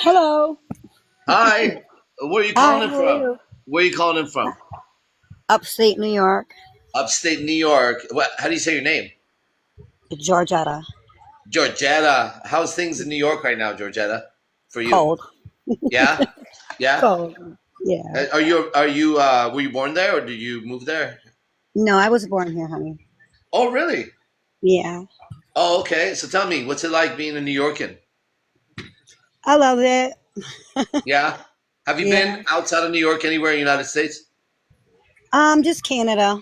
Hello. Hi, where are you Hi, calling in how are from? you? Where are you calling in from? Upstate New York, Upstate New York. What? How do you say your name? Georgetta. Georgetta. How's things in New York right now, Georgetta? For you? Cold. Yeah, yeah. Cold. Yeah. Are you were you born there or did you move there? No, I was born here, honey. Oh, really? Yeah. Oh, okay. So tell me, what's it like being a New Yorker? I love it. Yeah. Have you been Yeah. outside of New York anywhere in the United States? Just Canada.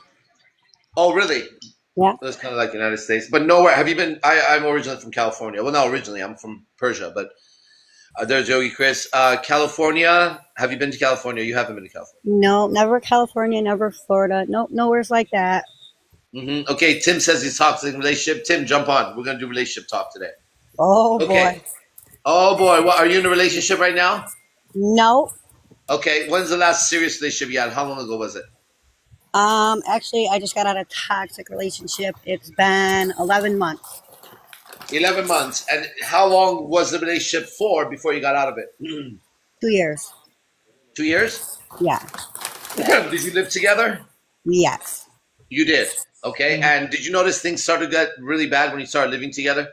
Oh, really? Yeah. That's kind of like the United States, but nowhere. Have you been? I'm originally from California. Well, not originally. I'm from Persia, but there's Yogi Chris. California. Have you been to California? You haven't been to California. No, never California, never Florida. Nope, nowhere's like that. Okay. Tim says he's toxic in relationship. Tim, jump on. We're gonna do relationship talk today. Oh Okay. boy. Oh boy, what are you in a relationship right now? No. Okay. When's the last serious relationship you had? How long ago was it? Actually I just got out of a toxic relationship. It's been 11 months. 11 months. And how long was the relationship for before you got out of it? 2 years. 2 years. Yeah. Did you live together? Yes. You did. Okay. And did you notice things started to get really bad when you started living together?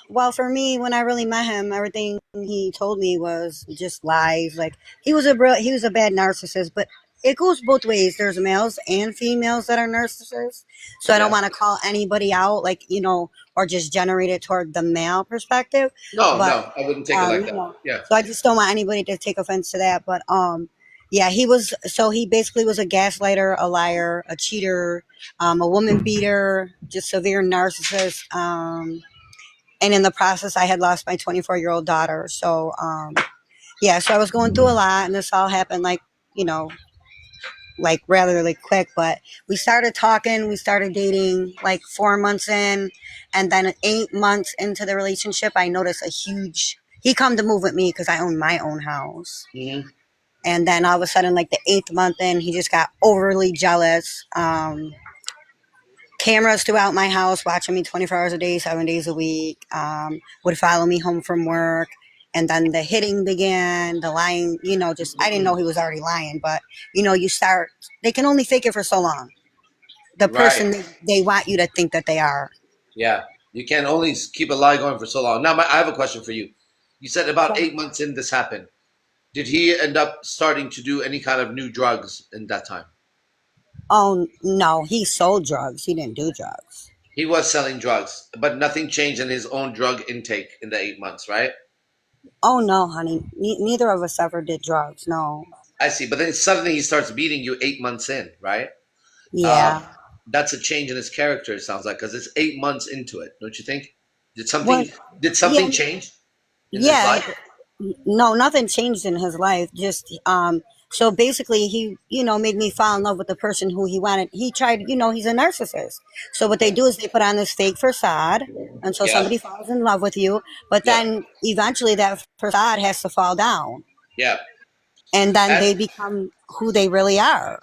Well, for me, when I really met him, everything he told me was just lies. Like he was a bad narcissist, but it goes both ways. There's males and females that are narcissists. So I don't Yeah. want to call anybody out, like, or just generate it toward the male perspective. No, But, no, I wouldn't take it like you that. know, Yeah. so I just don't want anybody to take offense to that. But, yeah, he basically was a gaslighter, a liar, a cheater, a woman beater, just severe narcissist. And in the process I had lost my 24-year-old daughter. So yeah, so I was going through a lot, and this all happened you know like rather really quick. But we started talking, we started dating like 4 months in, and then 8 months into the relationship I noticed a huge he come to move with me because I own my own house. Hmm. And then all of a sudden, like the 8th month in, he just got overly jealous. Cameras throughout my house watching me 24 hours a day, 7 days a week, would follow me home from work. And then the hitting began, the lying, just, I didn't know he was already lying, but, they can only fake it for so long. The Right. person they want you to think that they are. Yeah. You can only keep a lie going for so long. Now, I have a question for you. You said about 8 months in this happened. Did he end up starting to do any kind of new drugs in that time? Oh, no, he sold drugs. He didn't do drugs. He was selling drugs, but nothing changed in his own drug intake in the 8 months, right? Oh, no, honey. Neither of us ever did drugs. No. I see. But then suddenly he starts beating you 8 months in, right? Um, Yeah. that's a change in his character. It sounds like because it's 8 months into it, don't you think? Did Well, something did yeah, something change in his yeah. life? No, nothing changed in his life. Just so basically he, made me fall in love with the person who he wanted. He tried, he's a narcissist. So what they do is they put on this fake facade until Yeah, somebody falls in love with you, but yeah, then eventually that facade has to fall down, yeah. and then And they become who they really are.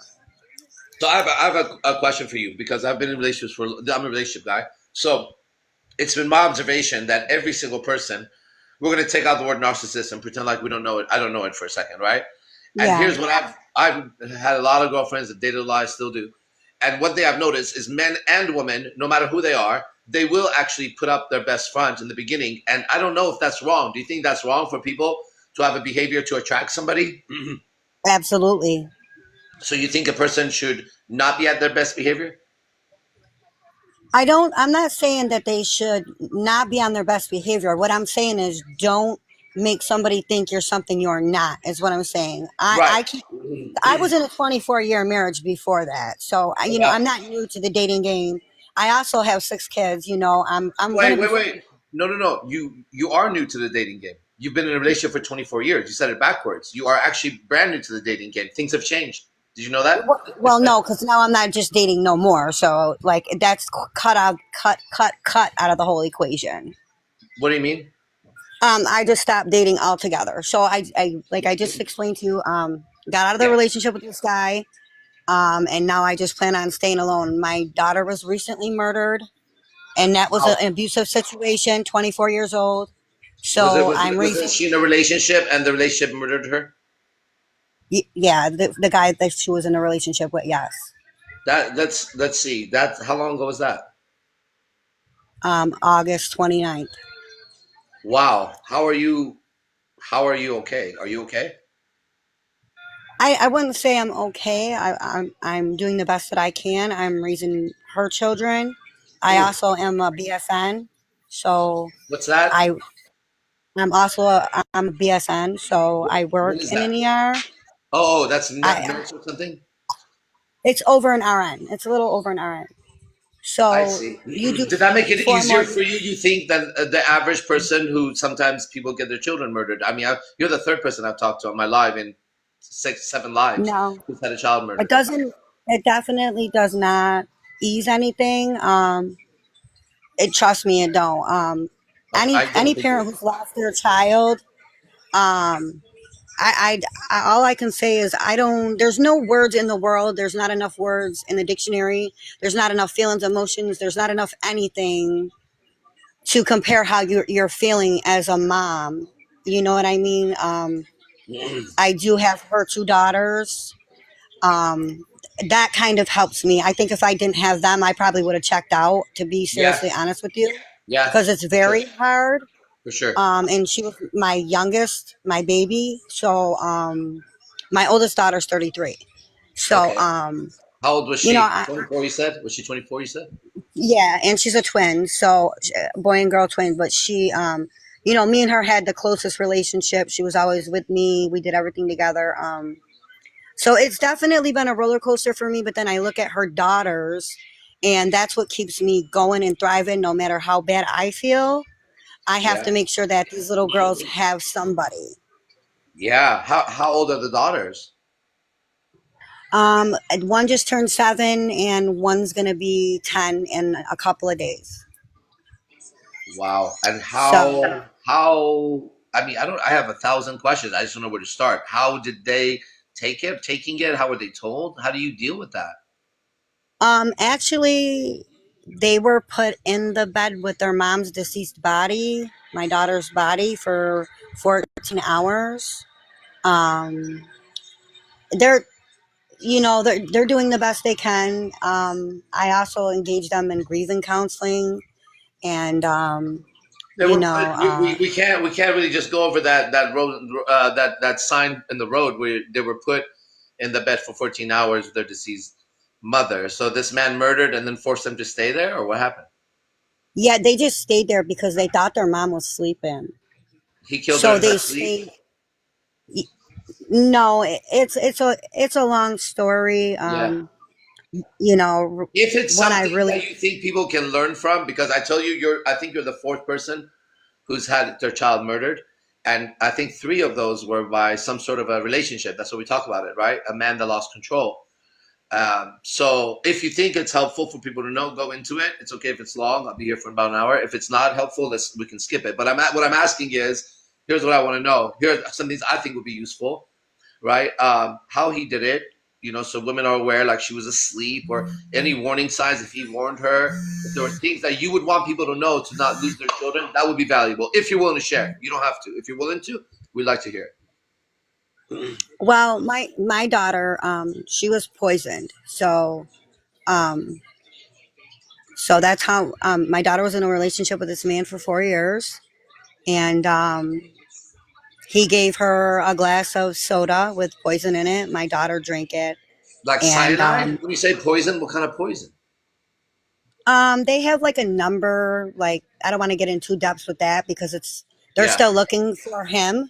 so I have a question for you because I've been in relationships for I'm a relationship guy. So it's been my observation that every single person, we're going to take out the word narcissist and pretend like we don't know it. I don't know it for a second, right? And Yeah. here's what I've had a lot of girlfriends that dated a lot, I still do. And one thing I've noticed is men and women, no matter who they are, they will actually put up their best front in the beginning. And I don't know if that's wrong. Do you think that's wrong for people to have a behavior to attract somebody? Absolutely. So you think a person should not be at their best behavior? I'm not saying that they should not be on their best behavior. What I'm saying is don't make somebody think you're something you're not, is what I'm saying. Right. I was in a 24-year marriage before that. So, Wow. I'm not new to the dating game. I also have 6 kids, I'm going Wait, to be wait, wait. No, no, no. You are new to the dating game. You've been in a relationship for 24 years. You said it backwards. You are actually brand new to the dating game. Things have changed. Did you know that? well, no, because now I'm not just dating no more. So, like, that's cut out of the whole equation. What do you mean? I just stopped dating altogether. So like I just explained to you, got out of the Yeah. relationship with this guy. And now I just plan on staying alone. My daughter was recently murdered, and that was an Oh, abusive situation, 24 years old. So I'm Was raising, she in a relationship and the relationship murdered her? yeah, the guy that she was in a relationship with, yes. Let's see. That how long ago was that? August 29th. Wow. How are you? How are you okay? Are you okay? I wouldn't say I'm okay. I'm doing the best that I can. I'm raising her children. I Ooh, also am a BSN, so what's that? I I'm a BSN, so I What work is in an that? ER. That's I nurse or something. It's over an RN. It's a little over an RN. I So see. you do Did that make it 4 more easier for years. you? You think than the average person who sometimes people get their children murdered? I mean, you're the third person I've talked to on my live in six, seven lives No, who's had a child it murdered. doesn't. It definitely does not ease anything. It trust me, it don't. I don't Any think it parent would. who's lost their child, um, all I can say is I don't. There's no words in the world. There's not enough words in the dictionary. There's not enough feelings, emotions. There's not enough anything to compare how you're feeling as a mom. You know what I mean? I do have her two daughters. Um, that kind of helps me. I think if I didn't have them, I probably would have checked out. To be Yeah, seriously honest with you, yeah, because it's for sure, very hard. for sure. And she was my youngest, my baby. So, my oldest daughter's 33. So, Okay. How old was you know, she? 24, you said? Was she 24, you said? yeah, and she's a twin. So, boy and girl twin. But she, me and her had the closest relationship. She was always with me. We did everything together. So it's definitely been a roller coaster for me. But then I look at her daughters, and that's what keeps me going and thriving. No matter how bad I feel, I have Yeah. to make sure that these little girls have somebody. Yeah. How old are the daughters? One just turned 7, and one's gonna be 10 in a couple of days. Wow. And So, how I mean, I have 1,000 questions. I just don't know where to start. How did they taking it? How were they told? How do you deal with that? actually, they were put in the bed with their mom's deceased body, my daughter's body, for 14 hours. Um, they're they're doing the best they can. I also engage them in grieving counseling, and They were put, we can't really just go over that road that sign in the road where they were put in the bed for 14 hours with their deceased mother. So this man murdered and then forced them to stay there, or what happened? yeah, they just stayed there because they thought their mom was sleeping. He killed her So in her they sleep. stayed. No, it's a long story. Yeah. You know, If it's when I something that really you think people can learn from, because I tell you, I think you're the fourth person who's had their child murdered, and I think three of those were by some sort of a relationship. That's what we talk about it, right? A man that lost control. So if you think it's helpful for people to know, go into it. It's okay if it's long. I'll be here for about an hour. If it's not helpful, we can skip it. But what I'm asking is, here's what I want to know. Here are some things I think would be useful, right? How he did it, so women are aware, like she was asleep, or any warning signs if he warned her. If there were things that you would want people to know to not lose their children, that would be valuable. If you're willing to share, you don't have to. If you're willing to, we'd like to hear it. well, my daughter, she was poisoned. Um, so that's how my daughter was in a relationship with this man for 4 years, and he gave her a glass of soda with poison in it. My daughter drank it, Like and cyanide? When you say poison, what kind of poison? they have like a number. Like I don't want to get into depths with that because they're Yeah. still looking for him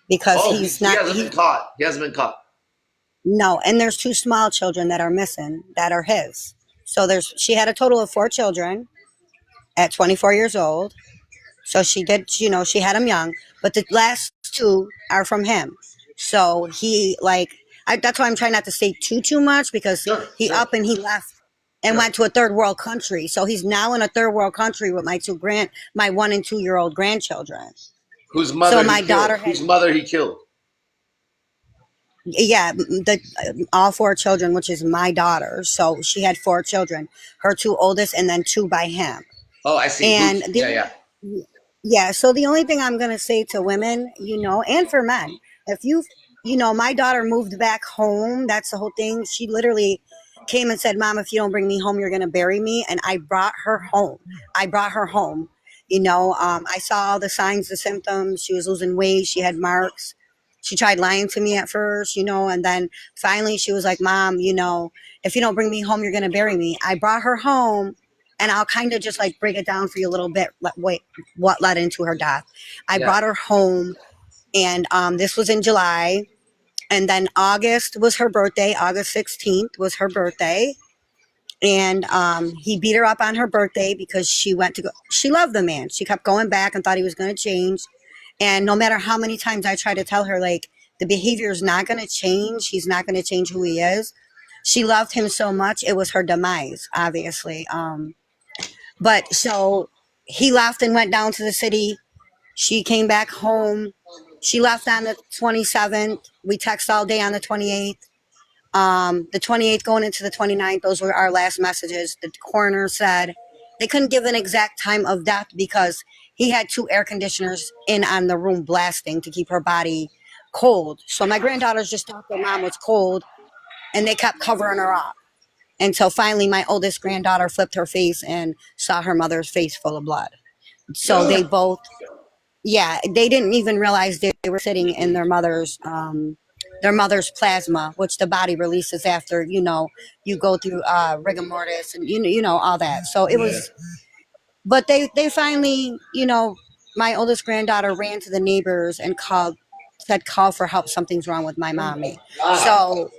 because Oh, he's he not hasn't been caught. He hasn't been caught. no, and there's two small children that are missing that are his. So she had a total of 4 children at 24 years old. So she did, she had them young, but the last two are from him. So that's why I'm trying not to say too much because Sure, he sure, up and he left and sure. went to a third world country. So he's now in a third world country with my 1 and 2 year old grandchildren. Whose So mother he my daughter killed? had, Whose mother he killed? yeah, all 4 children, which is my daughter. So she had 4 children, her two oldest, and then two by him. Oh, I see. And Who's? Yeah, yeah. Yeah, so the only thing I'm going to say to women, and for men, if my daughter moved back home, that's the whole thing. She literally came and said, "Mom, if you don't bring me home, you're going to bury me." And I brought her home. I brought her home. I saw all the signs, the symptoms. She was losing weight. She had marks. She tried lying to me at first, and then finally she was like, "Mom, if you don't bring me home, you're going to bury me." I brought her home, and I'll kind of just like break it down for you a little bit. Wait, what led into her death? I Yeah, brought her home, and this was in July, and then August was her birthday. August 16th was her birthday, and he beat her up on her birthday because she went to go. She loved the man. She kept going back and thought he was going to change. And no matter how many times I try to tell her, like, the behavior is not going to change, he's not going to change who he is. She loved him so much, it was her demise, obviously. But so he left and went down to the city. She came back home. She left on the 27th. We text all day on the 28th. The 28th going into the 29th, those were our last messages. The coroner said they couldn't give an exact time of death because he had two air conditioners in on the room blasting to keep her body cold. So my granddaughters just thought their mom was cold and they kept covering her up. Until finally my oldest granddaughter flipped her face and saw her mother's face full of blood. So they ugh, both, yeah, they didn't even realize they were sitting in their mother's plasma, which the body releases after you go through rigor mortis and all that. So it yeah. was, but they finally, my oldest granddaughter ran to the neighbors and said, "Call for help. Something's wrong with my Oh my mommy." God.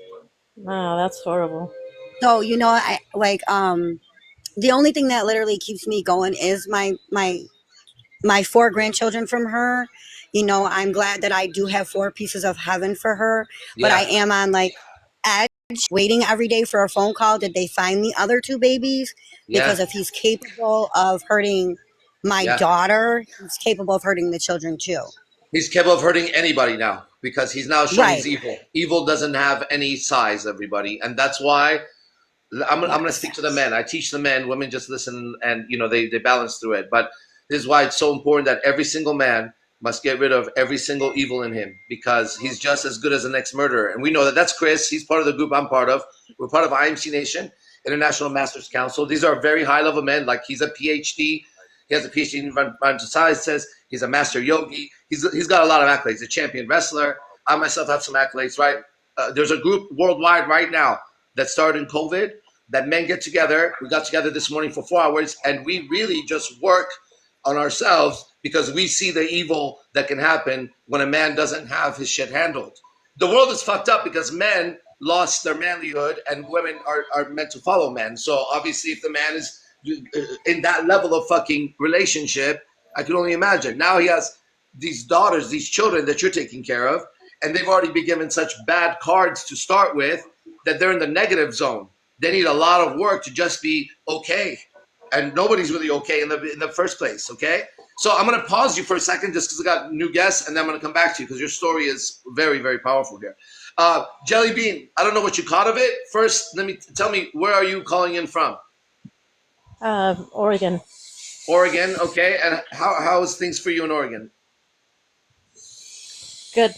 Oh, that's horrible. So I like the only thing that literally keeps me going is my four grandchildren from her. I'm glad that I do have four pieces of heaven for her, but I Yeah, am on like edge, waiting every day for a phone call. Did they find the other two babies? yeah, Because if he's capable of hurting my yeah. daughter, he's capable of hurting the children too. He's capable of hurting anybody now because he's now shown he's Right. evil. Evil doesn't have any size, everybody, and that's why I'm going to Yes. speak to the men. I teach the men. Women just listen, and they balance through it. But this is why it's so important that every single man must get rid of every single evil in him because he's just as good as the next murderer. And we know that. That's Chris. He's part of the group I'm part of. We're part of IMC Nation, International Masters Council. These are very high level men. Like he's a PhD. He has a PhD in environmental sciences. He's a master yogi. He's got a lot of accolades. He's a champion wrestler. I myself have some accolades. Right. There's a group worldwide right now that started in COVID that men get together. We got together this morning for 4 hours, and we really just work on ourselves because we see the evil that can happen when a man doesn't have his shit handled. The world is fucked up because men lost their manlyhood and women are meant to follow men. So obviously, if the man is in that level of fucking relationship, I can only imagine. Now he has these daughters, these children that you're taking care of, and they've already been given such bad cards to start with that they're in the negative zone. They need a lot of work to just be okay, and nobody's really okay in the first place. Okay, so I'm going to pause you for a second just because I got new guests, and then I'm going to come back to you because your story is very, very powerful here. Jelly Bean, I don't know what you caught of it. First, tell me, where are you calling in from? Oregon. Oregon, okay. And how is things for you in Oregon? Good.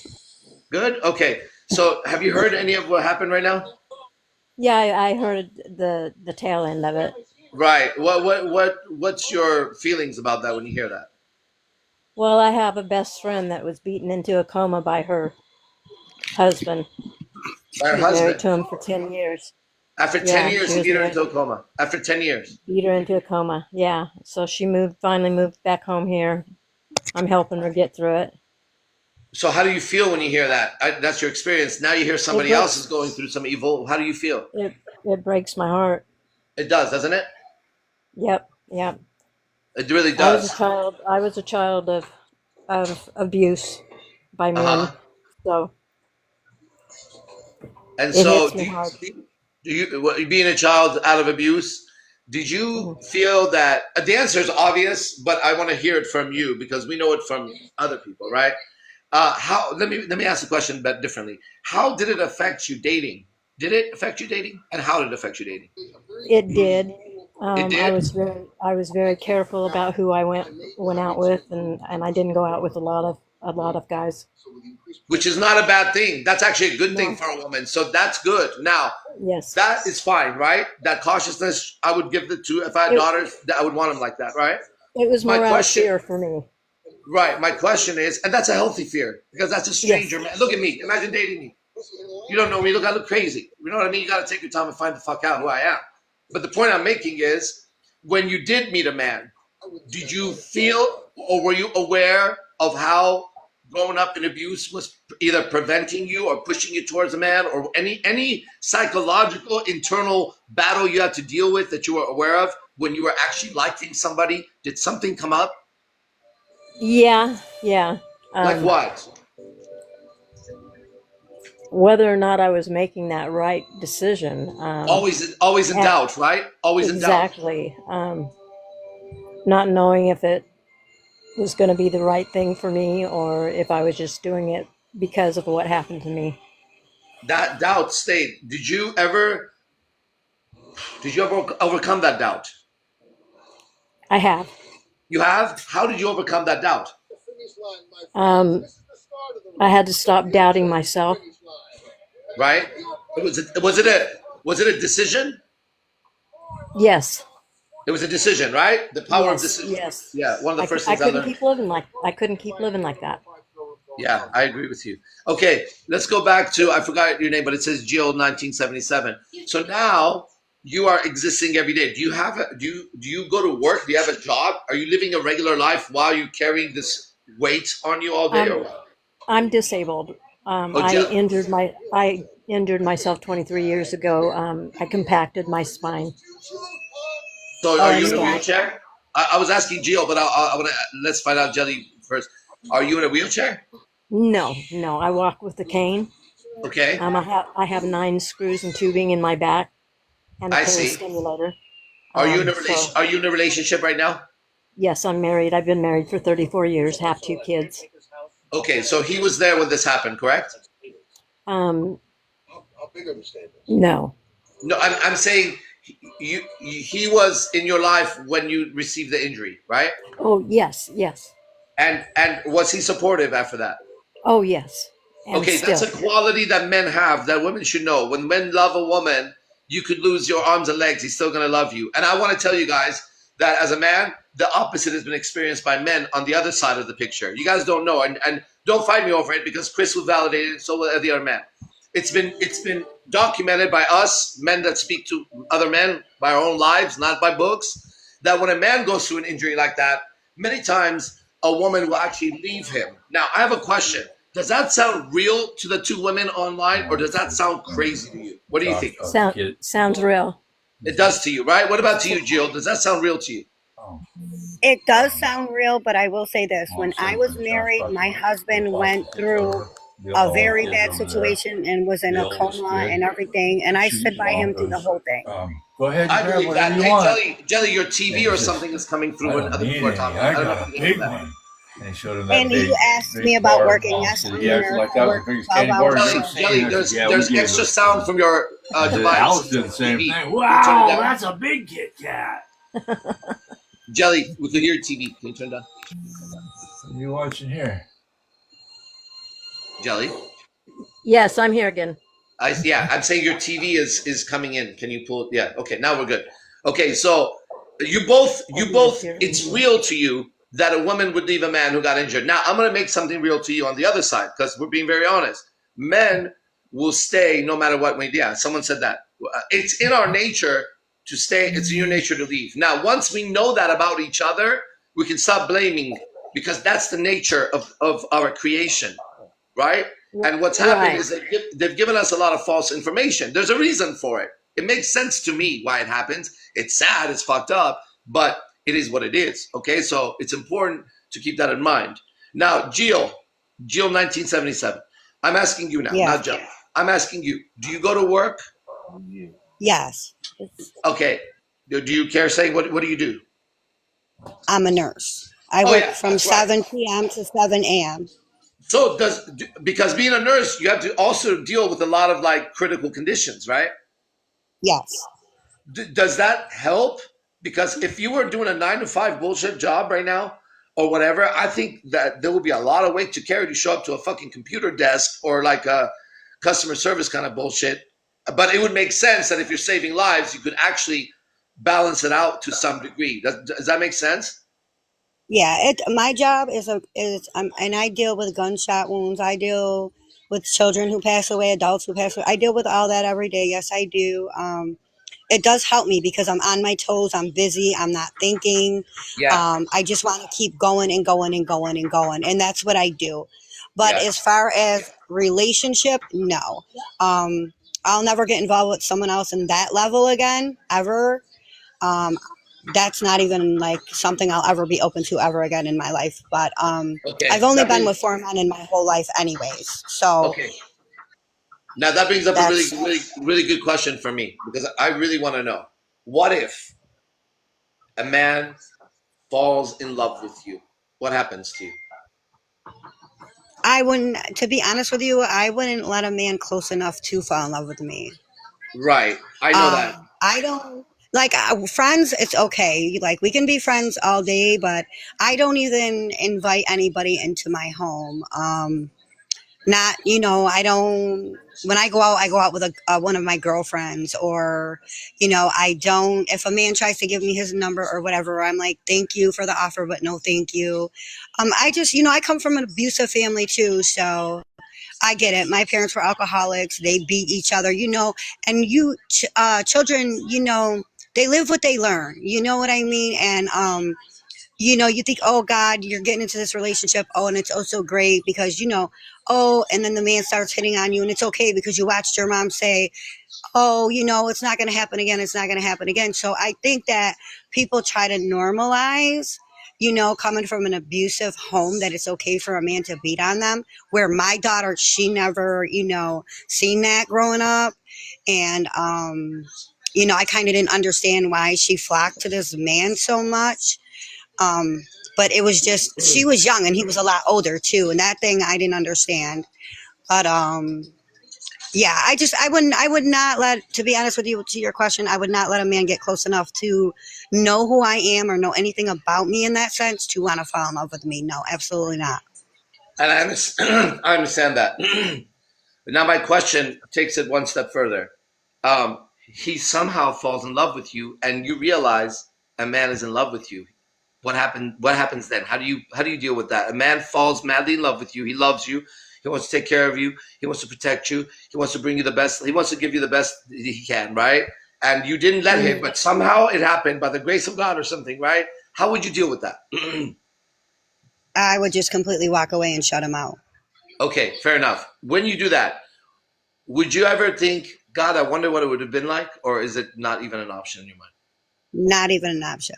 Good, okay. So have you heard any of what happened right now? Yeah, I heard the tail end of it. Right. What's your feelings about that when you hear that? Well, I have a best friend that was beaten into a coma by her husband. By her She was married husband. to him for 10 years. After 10 Yeah, years, she he was beat her married. into a coma. After 10 years. Beat her into a coma. Yeah. So she finally moved back home here. I'm helping her get through it. So how do you feel when you hear that? That's your experience. Now you hear It somebody else is breaks going through some evil. How do you feel? it it breaks my heart. It does, doesn't it? Yep. Yep. It really I was a does. child. I was a child of abuse by men. Uh-huh. So And it so hits me hard. being a child out of abuse, did you Mhm. feel that the answer is obvious, but I want to hear it from you because we know it from other people, right? How let me ask the question but differently. How did it affect you dating? Did it affect you dating? And how did it affect you dating? It did. It I did? was very careful about who I went out with, and I didn't go out with a lot of guys. Which is not a bad thing. That's actually a good thing No. for a woman. So that's good. Now, Yes. that is fine, right? That cautiousness, I would give it to, if I had It daughters, I would want them like that, right? it was My more out of question, fear for me. right? My question is, and that's a healthy fear because that's a Yes. stranger man. Look at me. Imagine dating me. You don't know me. Look, I look crazy. You know what I mean? You got to take your time and find the fuck out who I am. But the point I'm making is, when you did meet a man, did you feel or were you aware of how growing up in abuse was either preventing you or pushing you towards a man, or any psychological internal battle you had to deal with that you were aware of when you were actually liking somebody? Did something come up? Yeah. Yeah. Like what? Whether or not I was making that right decision. Always in And doubt, right? Always in doubt. exactly. Not knowing if it was going to be the right thing for me or if I was just doing it because of what happened to me. That doubt stayed. Did you ever overcome that doubt? I have. You have? How did you overcome that doubt? Um, I had to stop doubting myself. Right? Was it a decision? Yes. It was a decision, right? The power of Yes. decision. Yes. Yeah, one of the first I things I couldn't learned. keep living like I couldn't keep living like that. Yeah, I agree with you. Okay, let's go back to, I forgot your name, but it says Jill 1977. So now you are existing every day. Do you go to work? Do you have a job? Are you living a regular life while you're carrying this weight on you all day, or Um, what? I'm disabled. Oh, Jill. I injured myself 23 years ago. I compacted my spine. So Oh, are I'm you in a sorry. wheelchair? I was asking Jill, but I want to, let's find out Jelly first. Are you in a wheelchair? No, no, I walk with a cane. Okay, I have 9 screws and tubing in my back and a I pain see. stimulator. Are you in a So relation? Are you in a relationship right now? yes, I'm married. I've been married for 34 years, have 2 kids. Okay, so he was there when this happened, correct? Um, no. No, I'm saying he was in your life when you received the injury, right? Oh, yes, yes. And was he supportive after that? Oh, yes. And Okay, that's still. a quality that men have that women should know. When men love a woman, you could lose your arms and legs. He's still going to love you. And I want to tell you guys that as a man, the opposite has been experienced by men on the other side of the picture. You guys don't know, and don't fight me over it because Chris will validate it. So will the other man. It's been documented by us men that speak to other men by our own lives, not by books. That when a man goes through an injury like that, many times a woman will actually leave him. Now, I have a question. Does that sound real to the two women online, or does that sound crazy to you? What do you think? Sounds real. It does to you, right? What about to you, Jill? Does that sound real to you? It does sound real, but I will say this. When I was married, my husband went through a very bad situation and was in a coma and everything, and I stood by him through the whole thing. Go ahead, I grab believe that. whatever you Hey, want. Jelly, your TV or something is coming I through when don't other need people are any. talking. I I don't know got if a you can hear big that. one. And he showed him that And big, you asked big me about bar working. of Yes, monster. I'm He a acted nurse. like I that was work the biggest 12 candy bar hours he's a ever day. seen. Jelly, I there's said, yeah, we there's give extra it. sound from your I said, device. Alice did the same TV. thing. Can you turn it Wow, down? that's a big Kit Kat. Jelly, we can hear your TV. Can you turn it down? What are you watching here? Jelly. Yes, I'm here again. Yeah, I'm saying your TV is coming in. Can you pull? Yeah. Okay, now we're good. Okay, so you both it's real to you that a woman would leave a man who got injured. Now I'm going to make something real to you on the other side because we're being very honest. Men will stay no matter what we do. Yeah, someone said that. It's in our nature to stay. It's in your nature to leave. Now, once we know that about each other, we can stop blaming because that's the nature of our creation, right? And what's happened Right. is they've given us a lot of false information. There's a reason for it. It makes sense to me why it happens. It's sad, it's fucked up, but it is what it is. Okay, so it's important to keep that in mind. Now, Jill 1977. I'm asking you now, Yeah. not Jill. I'm asking you, do you go to work? Yes, Okay. Do you care saying what do you do? I'm a nurse. I Oh work yeah, from that's right. 7 p.m. to 7 a.m. So because being a nurse, you have to also deal with a lot of like critical conditions, right? Yes. Does that help Because if you were doing a 9 to 5 bullshit job right now or whatever, I think that there would be a lot of weight to carry to show up to a fucking computer desk or like a customer service kind of bullshit. But it would make sense that if you're saving lives, you could actually balance it out to some degree. Does that make sense? Yeah, my job and I deal with gunshot wounds. I deal with children who pass away, adults who pass away. I deal with all that every day. Yes, I do. It does help me because I'm on my toes. I'm busy. I'm not thinking. Yeah, I just want to keep going and going and going and going, and that's what I do. But yeah. as far as relationship, no. I'll never get involved with someone else in that level again, ever. Um, that's not even like something I'll ever be open to ever again in my life. But Okay. I've only That been brings with 4 men in my whole life, anyways. So okay. Now that brings up a really, that's really, really good question for me because I really want to know: what if a man falls in love with you? What happens to you? I wouldn't. To be honest with you, I wouldn't let a man close enough to fall in love with me. Right. I know that. I don't like friends. It's okay. Like we can be friends all day, but I don't even invite anybody into my home. Not, I don't, when I go out with one of my girlfriends, or, I don't, if a man tries to give me his number or whatever, I'm like, thank you for the offer, but no, thank you. I just, I come from an abusive family too. So I get it. My parents were alcoholics. They beat each other, and children, they live what they learn. You know what I mean? And, you think, oh God, you're getting into this relationship. Oh, and it's oh so great because, oh, and then the man starts hitting on you and it's okay because you watched your mom say, oh, it's not going to happen again. It's not going to happen again. So I think that people try to normalize, coming from an abusive home, that it's okay for a man to beat on them, where my daughter, she never, seen that growing up. And, I kind of didn't understand why she flocked to this man so much. um, but it was just, she was young and he was a lot older too, and that thing I didn't understand. But yeah, I would not let, to be honest with you, to your question, I would not let a man get close enough to know who I am or know anything about me in that sense to want to fall in love with me. No, absolutely not. And I understand that. But now my question takes it one step further. He somehow falls in love with you, and you realize a man is in love with you. What happens then? How do you deal with that? A man falls madly in love with you. He loves you. He wants to take care of you. He wants to protect you. He wants to bring you the best. He wants to give you the best he can, right? And you didn't let him, but somehow it happened by the grace of God or something, right? How would you deal with that? I would just completely walk away and shut him out. Okay, fair enough. When you do that, would you ever think, God, I wonder what it would have been like? Or is it not even an option in your mind? Not even an option.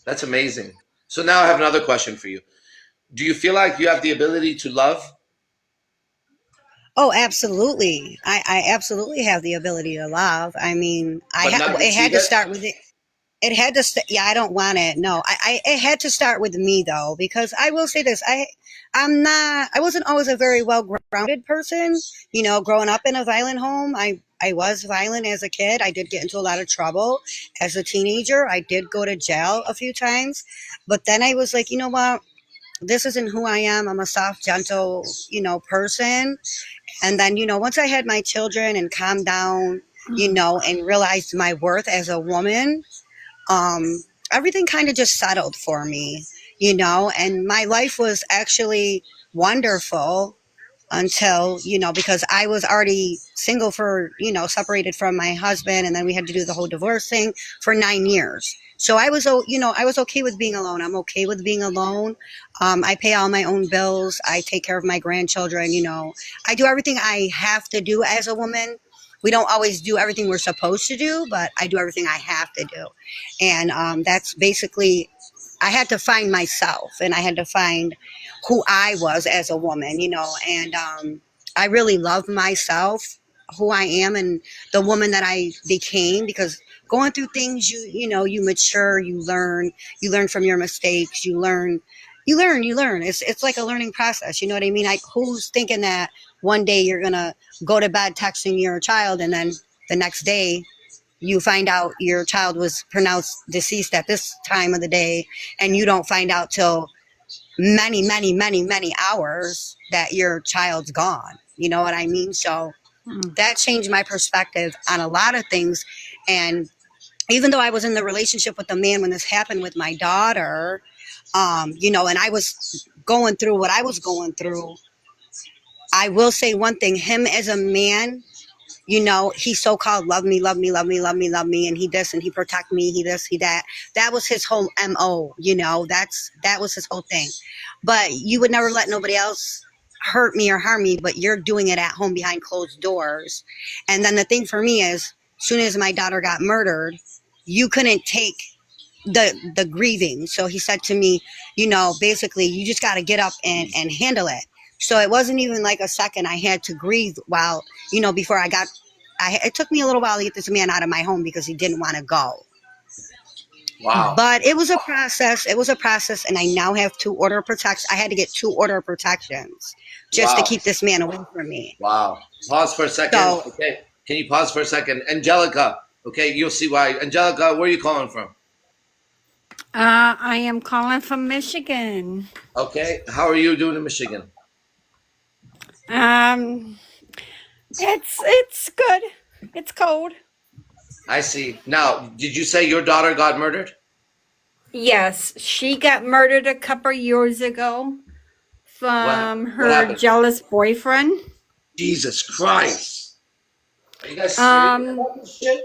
That's amazing. So now I have another question for you. Do you feel like you have the ability to love? Oh, absolutely. I absolutely have the ability to love. I mean, But not it had receive to it? start with it. It had to, yeah, I don't want it. No, it had to start with me though, because I will say this. I wasn't always a very well grounded person. Growing up in a violent home, I was violent as a kid. I did get into a lot of trouble as a teenager. I did go to jail a few times, but then I was like, you know what? This isn't who I am. I'm a soft, gentle, person. And then, once I had my children and calmed down, and realized my worth as a woman, um, everything kind of just settled for me, and my life was actually wonderful until, because I was already single for, separated from my husband. And then we had to do the whole divorce thing for 9 years. So I was okay with being alone. I'm okay with being alone. I pay all my own bills. I take care of my grandchildren. I do everything I have to do as a woman. We don't always do everything we're supposed to do, but I do everything I have to do. And that's basically, I had to find myself and I had to find who I was as a woman, and I really love myself, who I am, and the woman that I became, because going through things, you mature, you learn from your mistakes, you learn. It's like a learning process. You know what I mean? Like, who's thinking that one day you're going to go to bed texting your child and then the next day you find out your child was pronounced deceased at this time of the day, and you don't find out till many, many, many, many hours that your child's gone. You know what I mean? So that changed my perspective on a lot of things. And even though I was in the relationship with the man when this happened with my daughter, you know, and I was going through what I was going through, I will say one thing, him as a man, you know, he so-called love me, love me, love me, love me, love me, and he this, and he protect me, he this, he that. That was his whole MO, you know, that was his whole thing. But you would never let nobody else hurt me or harm me, but you're doing it at home behind closed doors. And then the thing for me is, as soon as my daughter got murdered, you couldn't take the grieving. So he said to me, you know, basically, you just got to get up and handle it. So it wasn't even like a second. I had to grieve while, you know, before it took me a little while to get this man out of my home because he didn't want to go. Wow. But it was a process. It was a process. And I now have 2 order of protection. I had to get 2 order of protections just to keep this man away from me. Wow. Pause for a second. So, okay. Can you pause for a second? Angelica. Okay. You'll see why. Angelica, where are you calling from? I am calling from Michigan. Okay. How are you doing in Michigan? It's good. It's cold. I see. Now, did you say your daughter got murdered? Yes, she got murdered a couple years ago from What her happened? jealous boyfriend. Jesus Christ. Are you guys serious about this shit?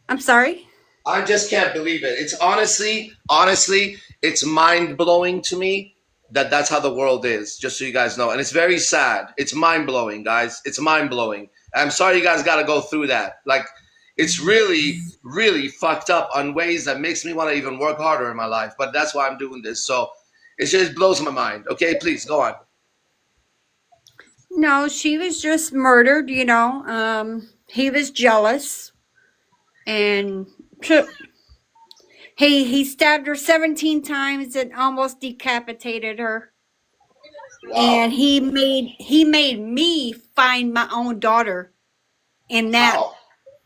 I'm sorry? I just can't believe it. It's honestly, it's mind-blowing to me that that's how the world is, just so you guys know. And it's very sad. It's mind-blowing, guys. It's mind-blowing. I'm sorry you guys got to go through that. Like, it's really, really fucked up on ways that makes me want to even work harder in my life. But that's why I'm doing this. So it just blows my mind. Okay, please, go on. No, she was just murdered, you know. He was jealous. And he stabbed her 17 times and almost decapitated her. Wow. And he made me find my own daughter in that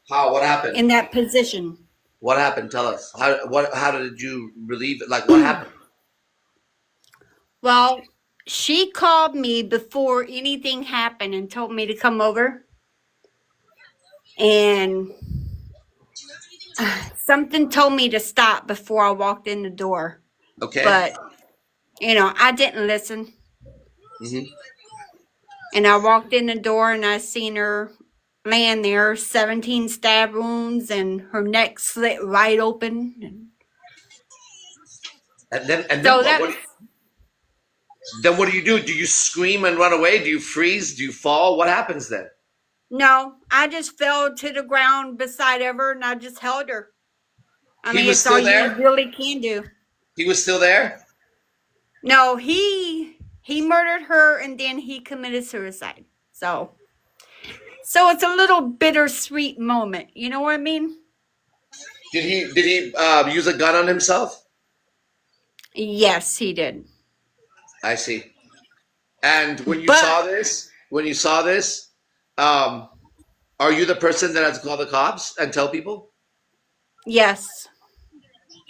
How? What happened? in that position. What happened? Tell us. How did you relieve it? Like, what happened? Well, she called me before anything happened and told me to come over. And something told me to stop before I walked in the door. Okay. But, you know, I didn't listen. Mm-hmm. And I walked in the door and I seen her laying there, 17 stab wounds, and her neck slit right open. And then So then what do you do? Do you scream and run away? Do you freeze? Do you fall? What happens then? no, I just fell to the ground beside her and I just held her. I mean, was it's all still there? you really can do. He was still there? No, he murdered her and then he committed suicide. So it's a little bittersweet moment. You know what I mean? Did he use a gun on himself? Yes, he did. I see. And when you But- saw this, are you the person that has to call the cops and tell people? Yes.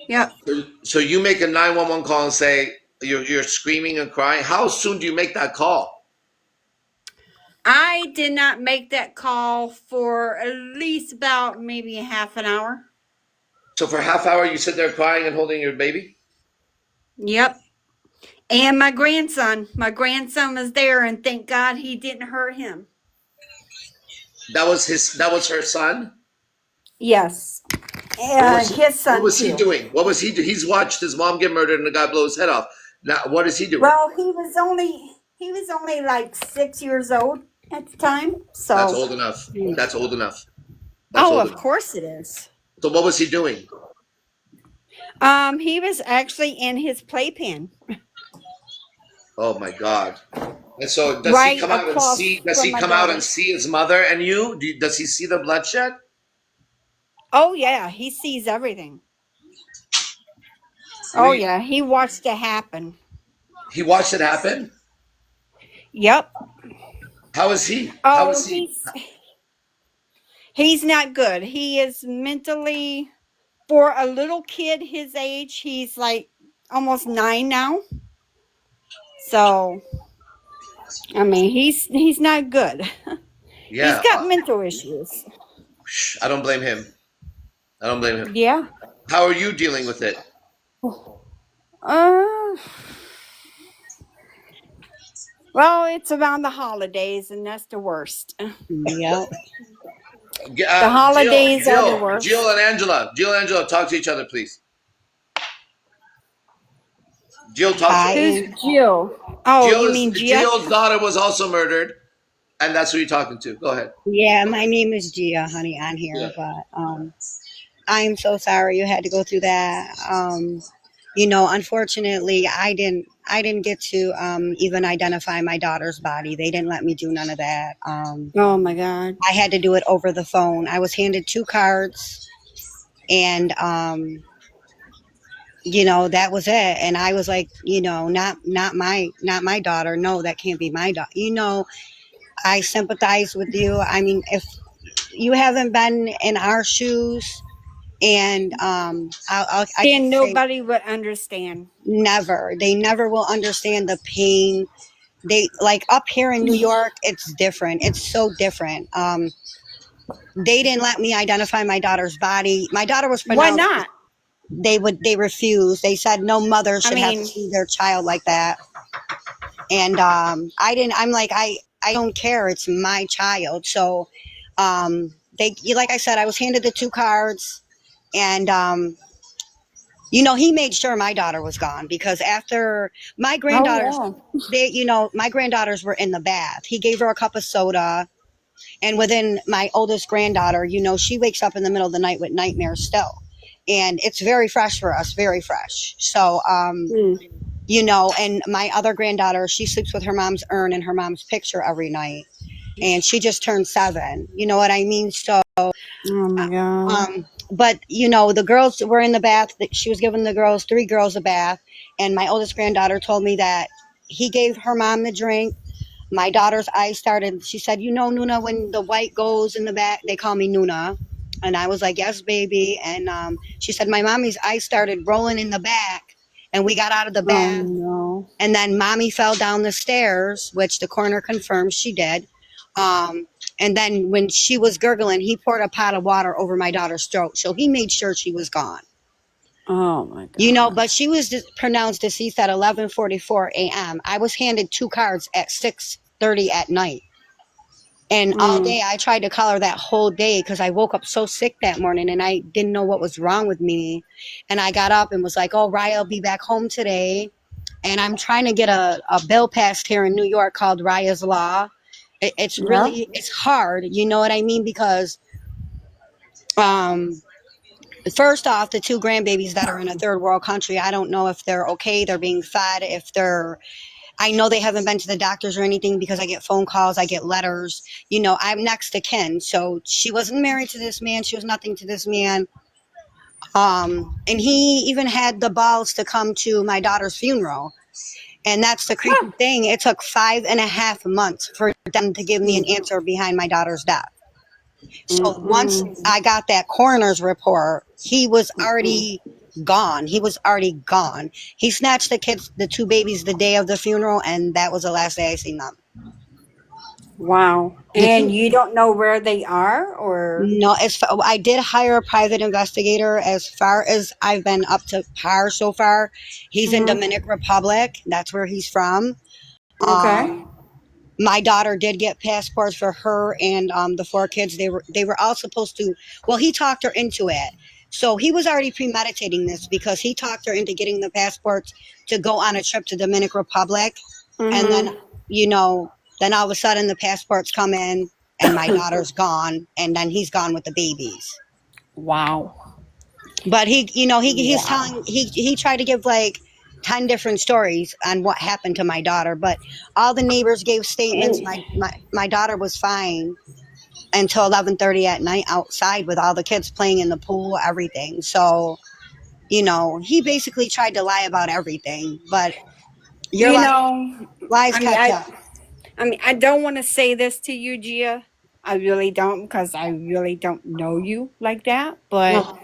Yep. So you make a 911 call and say you're screaming and crying. How soon do you make that call? I did not make that call for at least about maybe a half an hour. So for a half hour you sit there crying and holding your baby? Yep. And my grandson was there, and thank God he didn't hurt him. That was her son? Yes. And his son What was he too. doing? What was he doing? He's watched his mom get murdered and the guy blow his head off. Now what is he doing? Well, he was only like 6 years old at the time. So That's old enough. That's old enough. of course it is. So what was he doing? He was actually in his playpen. Oh my God! And so does Right he come out and across see? Does from he my come out daughter. and see his mother and you? Does he see the bloodshed? Oh yeah, he sees everything. Oh yeah, he watched it happen. He watched it happen. Yep. How is he? Oh, How is he? He's not good. He is mentally, for a little kid his age, he's like almost 9 now. So, I mean, he's not good. He's Yeah, got mental issues. I don't blame him. I don't blame him. Yeah. How are you dealing with it? Uh, well, it's around the holidays, and that's the worst. Yep. The holidays are the Jill, worst. Jill and Angela, talk to each other, please. Jill, talk Hi. to Who's Jill? Oh, Jill. you mean Gia? Jill's daughter was also murdered, and that's who you're talking to. Go ahead. Yeah, my name is Gia, honey, on here, Yeah. but I'm so sorry you had to go through that. You know, unfortunately, I didn't get to even identify my daughter's body. They didn't let me do none of that. Oh my God. I had to do it over the phone. I was handed 2 cards, and you know, that was it. And I was like, you know, not my daughter. No, that can't be my daughter. You know, I sympathize with you. I mean, if you haven't been in our shoes, and I Then can say nobody would understand. never. They never will understand the pain. They like up here in New York, it's different. It's so different. They didn't let me identify my daughter's body. My daughter was Why pronounced. not? They refused. They said no mother should have to see their child like that. And I didn't. I'm like I don't care. It's my child. So like I said, I was handed the 2 cards, and you know, he made sure my daughter was gone, because after my granddaughters, my granddaughters were in the bath. He gave her a cup of soda. And within my oldest granddaughter, you know, she wakes up in the middle of the night with nightmares still. And it's very fresh for us, very fresh. So, you know, and my other granddaughter, she sleeps with her mom's urn and her mom's picture every night. And she just turned 7. You know what I mean? So, Oh my God. but you know, the girls were in the bath. She was giving the girls, 3 girls, a bath. And my oldest granddaughter told me that he gave her mom the drink. My daughter's eyes started, she said, you know, Nuna, when the white goes in the back, they call me Nuna. And I was like, yes, baby. And she said, my mommy's eyes started rolling in the back, and we got out of the bath. Oh no. And then mommy fell down the stairs, which the coroner confirmed she did. And then when she was gurgling, he poured a pot of water over my daughter's throat. So he made sure she was gone. Oh my God. You know, but she was pronounced deceased at 11:44 a.m. I was handed 2 cards at 6:30 at night. And all day I tried to call her that whole day, because I woke up so sick that morning and I didn't know what was wrong with me. And I got up and was like, oh, Raya will be back home today. And I'm trying to get a bill passed here in New York called Raya's Law. It's really, it's hard. You know what I mean? Because first off, the 2 grandbabies that are in a third world country, I don't know if they're okay. They're being fed. I know they haven't been to the doctors or anything, because I get phone calls, I get letters. You know, I'm next to kin. So she wasn't married to this man. She was nothing to this man. And he even had the balls to come to my daughter's funeral. And that's the creepy thing. It took 5.5 months for them to give me an answer behind my daughter's death. So once I got that coroner's report, he was already gone. He was already gone. He snatched the 2 babies the day of the funeral, and that was the last day I seen them. Wow. And you don't know where they are, or? No, I did hire a private investigator. As far as I've been up to par so far, he's in Dominican Republic. That's where he's from. Okay. My daughter did get passports for her and the 4 kids. They were all supposed to. Well, he talked her into it. So he was already premeditating this, because he talked her into getting the passports to go on a trip to Dominican Republic. And then, you know, then all of a sudden the passports come in and my daughter's gone, and then he's gone with the babies. Wow. But he's telling, he tried to give like 10 different stories on what happened to my daughter, but all the neighbors gave statements. My daughter was fine until 11:30 at night outside with all the kids playing in the pool, everything. So, you know, he basically tried to lie about everything, but lies catch up. I mean, I don't want to say this to you, Gia, I really don't, because I really don't know you like that. But No.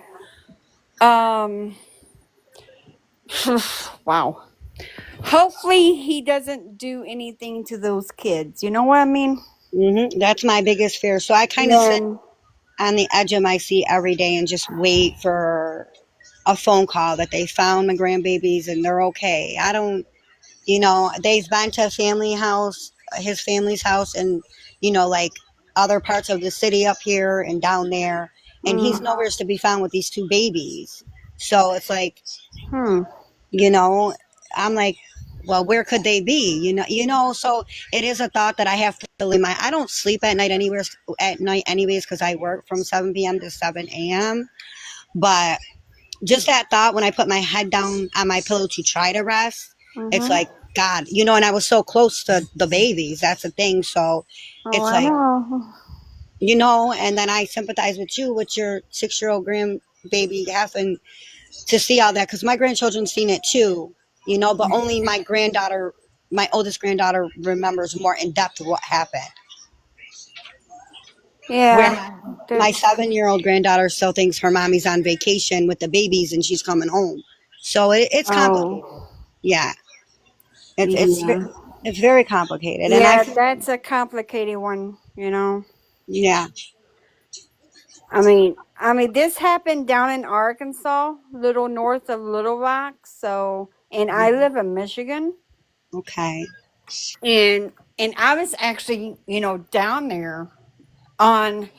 wow. Hopefully he doesn't do anything to those kids. You know what I mean? That's my biggest fear. So I kind of sit Then, on the edge of my seat every day and just wait for a phone call that they found my grandbabies and they're okay. I don't, they've been to his family's house, and, like other parts of the city up here and down there. And he's nowhere to be found with these two babies. So it's like, hmm. you know, I'm like, well, where could they be? So it is a thought that I have to live my. I don't sleep at night anyways because I work from 7 p.m. to 7 a.m. But just that thought when I put my head down on my pillow to try to rest, it's like God, and I was so close to the babies. That's the thing. So Oh, it's I like, know. and then I sympathize with you with your 6-year-old grandbaby having to see all that because my grandchildren seen it too, but only my oldest granddaughter remembers more in depth of what happened. Where Yeah. my That's 7-year-old granddaughter still thinks her mommy's on vacation with the babies and she's coming home. So it's complicated. oh Yeah, it's it's yeah. ve- it's very complicated, and Yeah, that's a complicated one, yeah, I mean, this happened down in Arkansas, little north of Little Rock. So, and I live in Michigan, okay, and I was actually, down there on,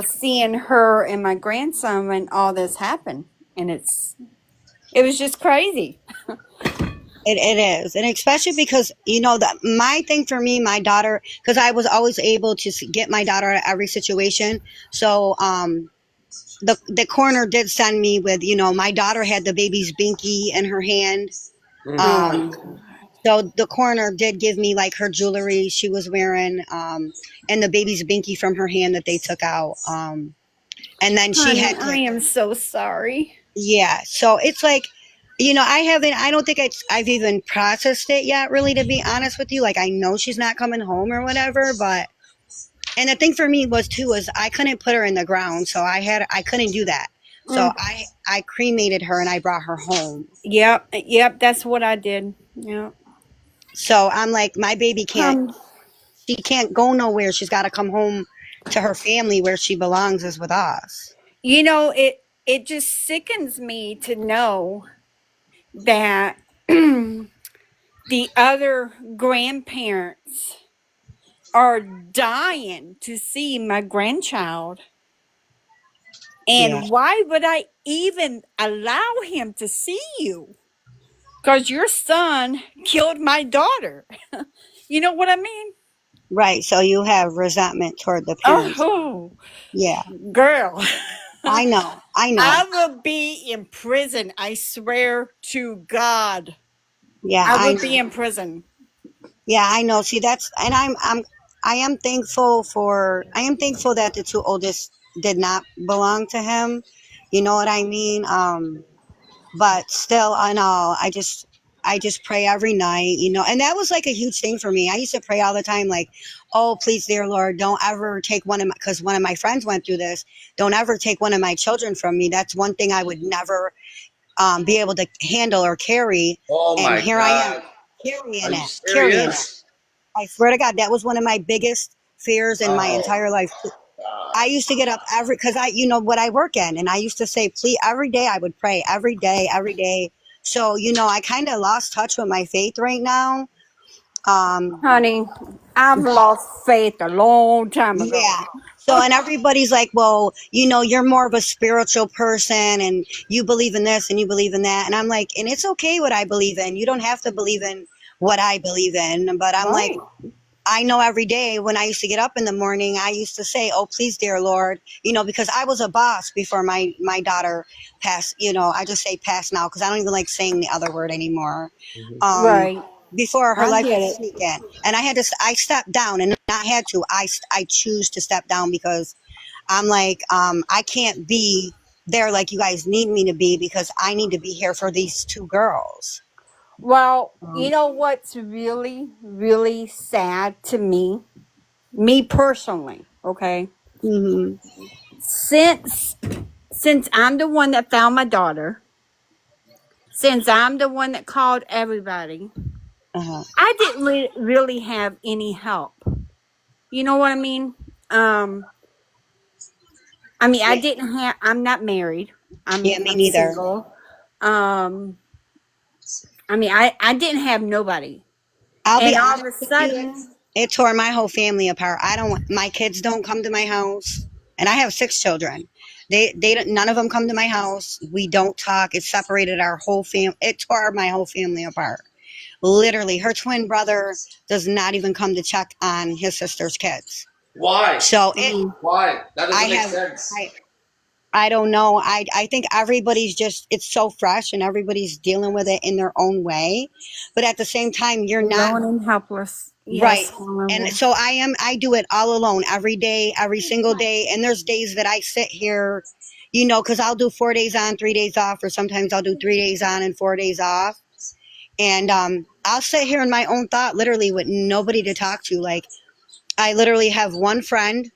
seeing her and my grandson when all this happened, and it was just crazy. it is, and especially because that my thing for me, my daughter, because I was always able to get my daughter out of every situation. So the coroner did send me with my daughter had the baby's binky in her hand. Oh my Um, God. so the coroner did give me like her jewelry she was wearing, and the baby's binky from her hand that they took out. And then she Honey, had I to, am so sorry. yeah. So it's like, I don't think I've even processed it yet, really, to be honest with you. Like, I know she's not coming home or whatever, but, and the thing for me was I couldn't put her in the ground. So I couldn't do that. So I cremated her and I brought her home. Yep, that's what I did. Yep. So I'm like, my baby Um, she can't go nowhere. She's got to come home to her family where she belongs is with us. it just sickens me to know that the other grandparents are dying to see my grandchild. Yeah. And why would I even allow him to see you? Because your son killed my daughter. You know what I mean? Right. So you have resentment toward the parents. Oh, Yeah. girl. I know. I know. I will be in prison. I swear to God. Yeah, I I would be know. in prison. Yeah, I know. See, and I am thankful that the two oldest did not belong to him. You know what I mean? But still, in all, I just pray every night, and that was like a huge thing for me. I used to pray all the time, like, oh, please, dear Lord, don't ever take because one of my friends went through this. Don't ever take one of my children from me. That's one thing I would never be able to handle or carry. Oh And my here I am God. Are you carrying it. serious? I swear to God, that was one of my biggest fears in my Oh entire life. God. I used to get up because what I work in, and I used to say, please, every day I would pray, every day, every day. So, I kind of lost touch with my faith right now. Um, Honey, I've lost faith a long time ago. yeah. So, and everybody's like, well, you're more of a spiritual person and you believe in this and you believe in that. And I'm like, and it's okay what I believe in. You don't have to believe in what I believe in. But I'm like, Right. I know every day when I used to get up in the morning, I used to say, oh, please, dear Lord, because I was a boss before my daughter passed. I just say pass now because I don't even like saying the other word anymore. Um, Right. Before her I life get was it. taken. And I stepped down and I had to. I choose to step down because I'm like, I can't be there like you guys need me to be because I need to be here for these two girls. Well, you Um, know what's really, really sad to me? Me personally. Okay. Hmm. Since I'm the one that found my daughter, since I'm the one that called everybody, Uh-huh. I didn't really have any help. You know what I mean? Um, I mean, I Yeah, didn't have. I'm not married. yeah, me I'm neither. single. Um, I mean, I didn't have nobody, I'll be and all honest of a with you, sudden, it tore my whole family apart. I don't, my kids don't come to my house, and I have 6 children. They don't, none of them come to my house. We don't talk. It separated our whole family. It tore my whole family apart. Literally, her twin brother does not even come to check on his sister's kids. Why? So mm, Why? That I doesn't make have, sense. I don't know. I think everybody's just, it's so fresh and everybody's dealing with it in their own way. But at the same time, you're not alone and helpless. right. Yes, And horrible. so I do it all alone every day, every single day. And there's days that I sit here, because I'll do 4 days on, 3 days off, or sometimes I'll do 3 days on and 4 days off. And I'll sit here in my own thought, literally with nobody to talk to. Like, I literally have one friend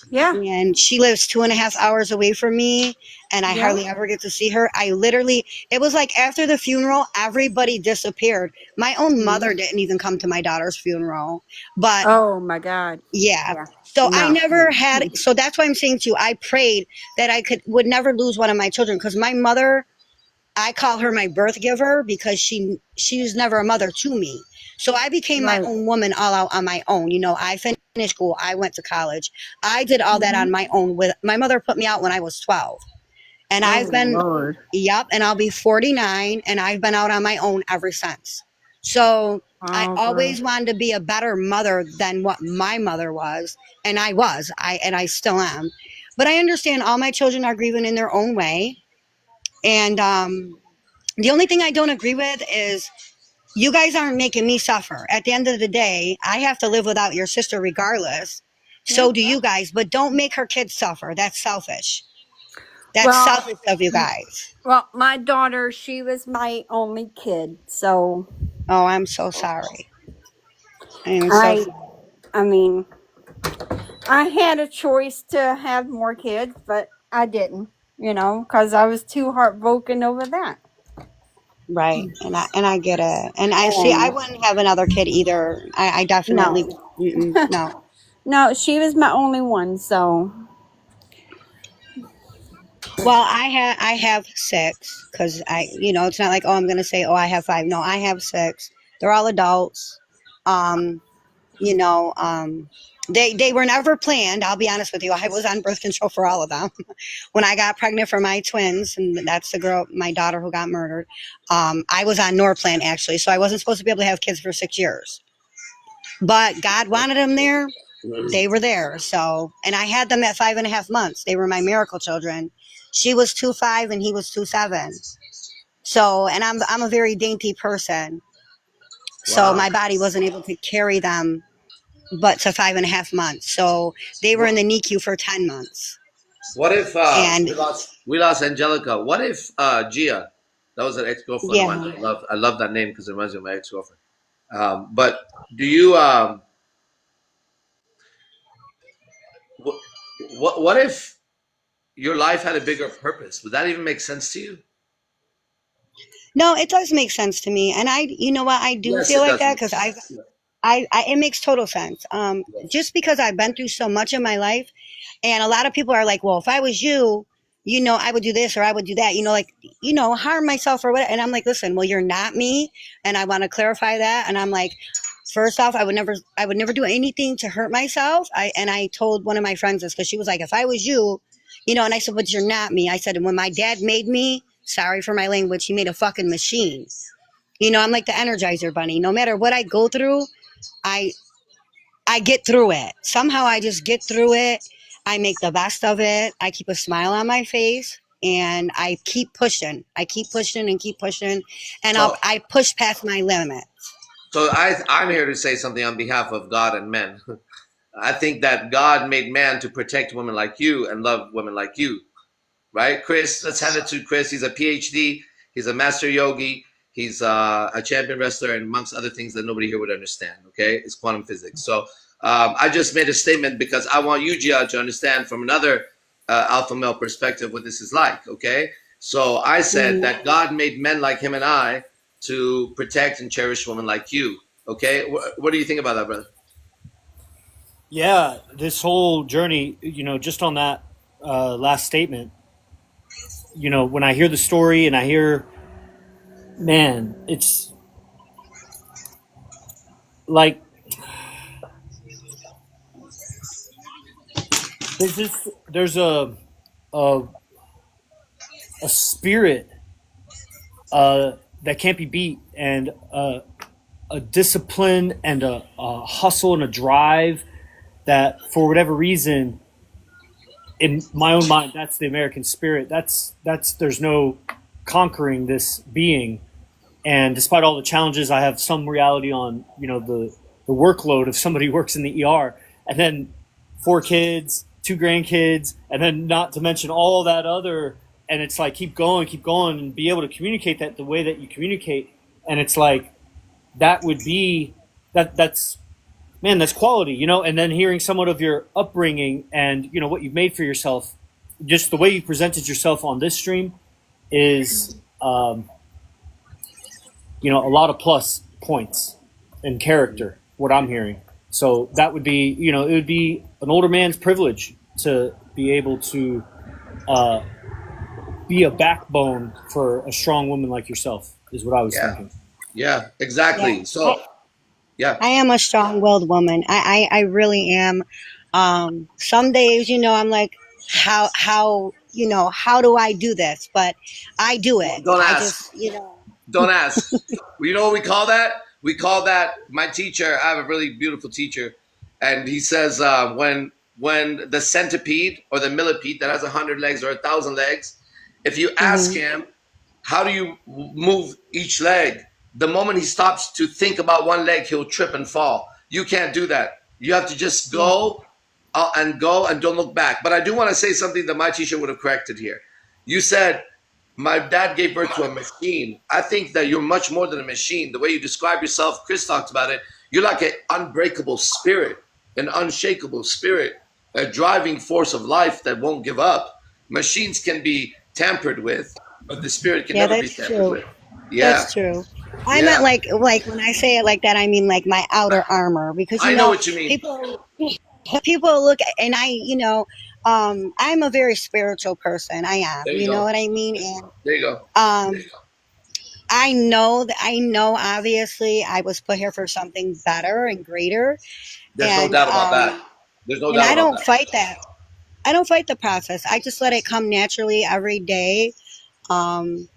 Yeah, and she lives 2.5 hours away from me, and I yeah. hardly ever get to see her. I literally, it was like after the funeral, everybody disappeared. My own mother Mhm. didn't even come to my daughter's funeral. But Oh my God. yeah, Yeah. so I No. never had, so that's why I'm saying to you, I prayed that would never lose one of my children, because my mother, I call her my birth giver, because she was never a mother to me. So I became my Right. own woman all out on my own. I finished school, I went to college. I did all that Hmm. on my own. With my mother put me out when I was 12. And Oh I've been, Lord. yep, and I'll be 49 and I've been out on my own ever since. So I Oh girl. always wanted to be a better mother than what my mother was, and I still am. But I understand all my children are grieving in their own way. And the only thing I don't agree with is you guys aren't making me suffer. At the end of the day, I have to live without your sister regardless. Yeah. So do you guys, but don't make her kids suffer. That's selfish. That's Well, selfish of you guys. my daughter, she was my only kid, so Oh, I'm so sorry. I am so I sorry. I mean, I had a choice to have more kids, but I didn't, because I was too heartbroken over that. Right. And I get it. And I see I And wouldn't have another kid either. I definitely, no. no. No, she was my only one, so Well, I have 6, because it's not like, oh, I'm gonna say, oh, I have 5. No, I have 6. They're all adults. Um, you know, um, they were never planned. I'll be honest with you. I was on birth control for all of them. When I got pregnant for my twins, and that's the girl, my daughter who got murdered. I was on Norplan actually, so I wasn't supposed to be able to have kids for 6 years. But God wanted them there. They were there. So, and I had them at 5.5 months. They were my miracle children. She was 2.5 and he was 2.7. So, and I'm a very dainty person. So Wow. my body wasn't able to carry them, but to 5.5 months. So they were in What, the NICU for 10 months. what if And we lost Angelica? What if Gia? That was an ex girlfriend of mine. yeah, I love that name because it reminds me of my ex girlfriend. But do you what if your life had a bigger purpose? Would that even make sense to you? no, it does make sense to me. And you know what? I do Yes, feel it like does that make because sense. Yeah. it makes total sense. Yes. Just because I've been through so much in my life, and a lot of people are like, well, if I was you, I would do this or I would do that, like, harm myself or what. And I'm like, listen, well, you're not me. And I want to clarify that. And I'm like, first off, I would never do anything to hurt myself. And I told one of my friends this because she was like, if I was you, and I said, but you're not me. I said, and when my dad made me, sorry for my language, he made a fucking machine. I'm like the Energizer Bunny. No matter what I go through, I I get through it. Somehow I just get through it. I make the best of it. I keep a smile on my face and I keep pushing. I keep pushing and keep pushing and So I push past my limit. I'm here to say something on behalf of God and men. I think that God made man to protect women like you and love women like you, right? Chris, let's hand it to Chris. He's a PhD. He's a master yogi. He's a champion wrestler, and amongst other things that nobody here would understand. Okay, it's quantum physics. So I just made a statement because I want you, Gia, to understand from another alpha male perspective what this is like. Okay, so I said that God made men like him and I to protect and cherish women like you. Okay, what do you think about that, brother? Yeah, this whole journey, just on that last statement, when I hear the story and I hear, man, it's like there's a spirit that can't be beat, and a discipline and a hustle and a drive that, for whatever reason, in my own mind, that's the American spirit. That's there's no conquering this being. And despite all the challenges, I have some reality on the workload of somebody who works in the ER, and then 4 kids, 2 grandkids, and then not to mention all that other. And it's like keep going, and be able to communicate that the way that you communicate. And it's like that would be that's man, that's quality, And then hearing somewhat of your upbringing and what you've made for yourself, just the way you presented yourself on this stream is a lot of plus points in character, what I'm hearing. So that would be, it would be an older man's privilege to be able to be a backbone for a strong woman like yourself, is what I was thinking. Yeah, exactly. Yeah. So, yeah. I am a strong-willed woman. I really am. Some days, I'm like, how do I do this? But I do it. Don't I ask. just, Don't ask. You know what we call that? We call that, my teacher, I have a really beautiful teacher, and he says when the centipede or the millipede that has 100 legs or 1,000 legs, if you ask him, how do you move each leg? The moment he stops to think about one leg, he'll trip and fall. You can't do that. You have to just go and don't look back. But I do want to say something that my teacher would have corrected here. You said, my dad gave birth to a machine. I think that you're much more than a machine. The way you describe yourself, Chris talked about it, you're like an unbreakable spirit, an unshakable spirit, a driving force of life that won't give up. Machines can be tampered with, but the spirit can never be tampered with. Yeah, that's true. I meant like when I say it like that, I mean like my outer armor, because I know what you mean. People look, and I'm a very spiritual person. I am. You know what I mean? And there you go. I know obviously I was put here for something better and greater. There's no doubt about that. There's no doubt about that. I don't fight that. I don't fight the process. I just let it come naturally every day. I'm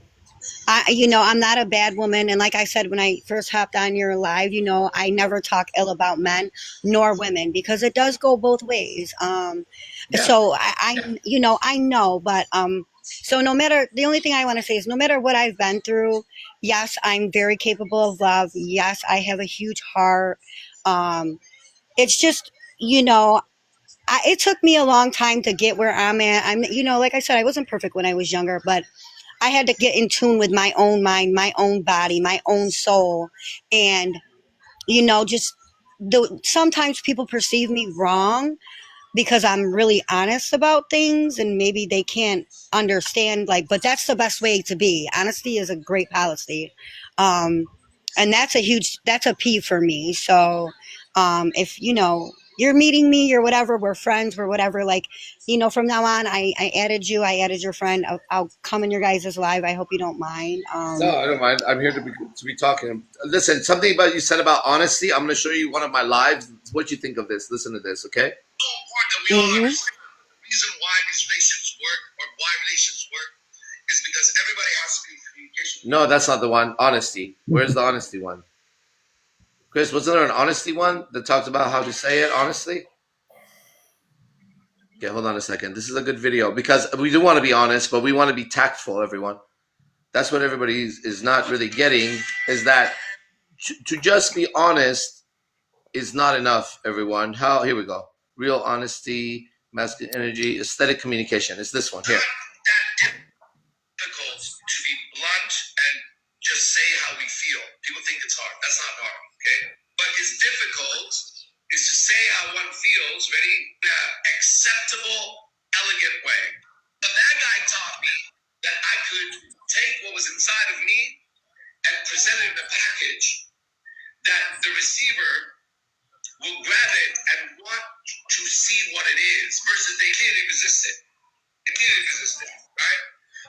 not a bad woman. And like I said, when I first hopped on your live, I never talk ill about men nor women, because it does go both ways. So I know, but, so no matter, the only thing I want to say is no matter what I've been through, yes, I'm very capable of love. Yes, I have a huge heart. It's just, it took me a long time to get where I'm at. Like I said, I wasn't perfect when I was younger, but I had to get in tune with my own mind, my own body, my own soul. And, sometimes people perceive me wrong because I'm really honest about things, and maybe they can't understand, but that's the best way to be. Honesty is a great policy. And that's a P for me. So, if, you're meeting me or whatever, we're friends, we're whatever, from now on, I added you, I added your friend. I'll come in your guys' live. I hope you don't mind. No, I don't mind. I'm here to be talking. Listen, something about you said about honesty. I'm going to show you one of my lives. What you think of this? Listen to this, okay? The reason why these relationships work, or why relations work, is because everybody has to be in communication. No, that's not the one. Honesty. Where's the honesty one? Chris, wasn't there an honesty one that talked about how to say it honestly? Okay, hold on a second. This is a good video, because we do want to be honest, but we want to be tactful, everyone. That's what everybody is not really getting, is that to just be honest is not enough, everyone. Here we go. Real honesty, masculine energy, aesthetic communication. It's this one here. That difficult to be blunt and just say how goes, ready? In an acceptable, elegant way. But that guy taught me that I could take what was inside of me and present it in a package that the receiver will grab it and want to see what it is versus they immediately resist it. Immediately resist it, right?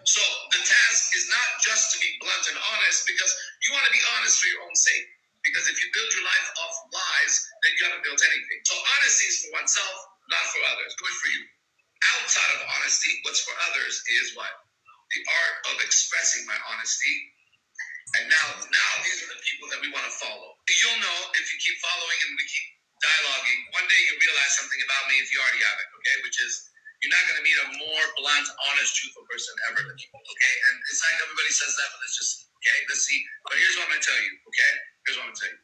So the task is not just to be blunt and honest, because you want to be honest for your own sake. Because if you build your life off lies, then you haven't built anything. So honesty is for oneself, not for others. Good for you. Outside of honesty, what's for others is what? The art of expressing my honesty. And now these are the people that we want to follow. You'll know if you keep following and we keep dialoguing. One day you'll realize something about me if you already have it, okay? Which is, you're not going to meet a more blunt, honest, truthful person ever than me, okay? And it's like everybody says that, but let's just, okay? Let's see. But here's what I'm going to tell you, okay? Here's what I'm going to tell you.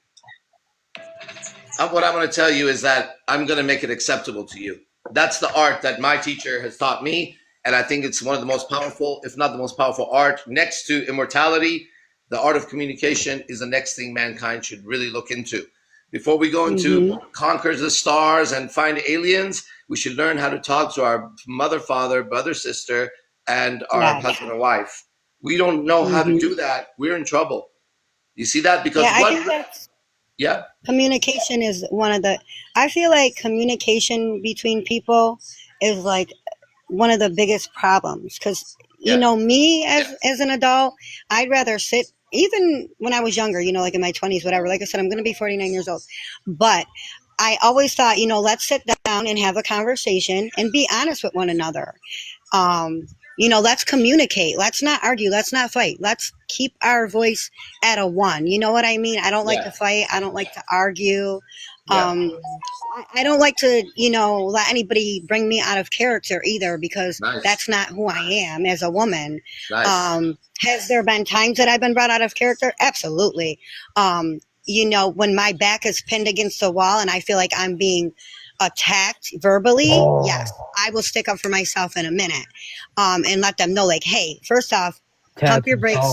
What I'm going to tell you is that I'm going to make it acceptable to you. That's the art that my teacher has taught me, and I think it's one of the most powerful, if not the most powerful art. Next to immortality, the art of communication is the next thing mankind should really look into. Before we go into conquer the stars and find aliens, we should learn how to talk to our mother, father, brother, sister, and our husband or wife. We don't know how to do that. We're in trouble. You see that? Because I think that's, yeah. Communication is one of the, I feel like communication between people is like one of the biggest problems. Because, you know, me as an adult, I'd rather sit, even when I was younger, you know, like in my 20s, whatever. Like I said, I'm going to be 49 years old. But I always thought, you know, let's sit down and have a conversation and be honest with one another. You know, let's communicate. Let's not argue. Let's not fight. Let's keep our voice at a one. You know what I mean? I don't like to fight. I don't like to argue. I don't like to, you know, let anybody bring me out of character either, because that's not who I am as a woman. Has there been times that I've been brought out of character? Absolutely. You know, when my back is pinned against the wall and I feel like I'm being attacked verbally, yes, I will stick up for myself in a minute, and let them know, like, hey, first off, pump your brakes,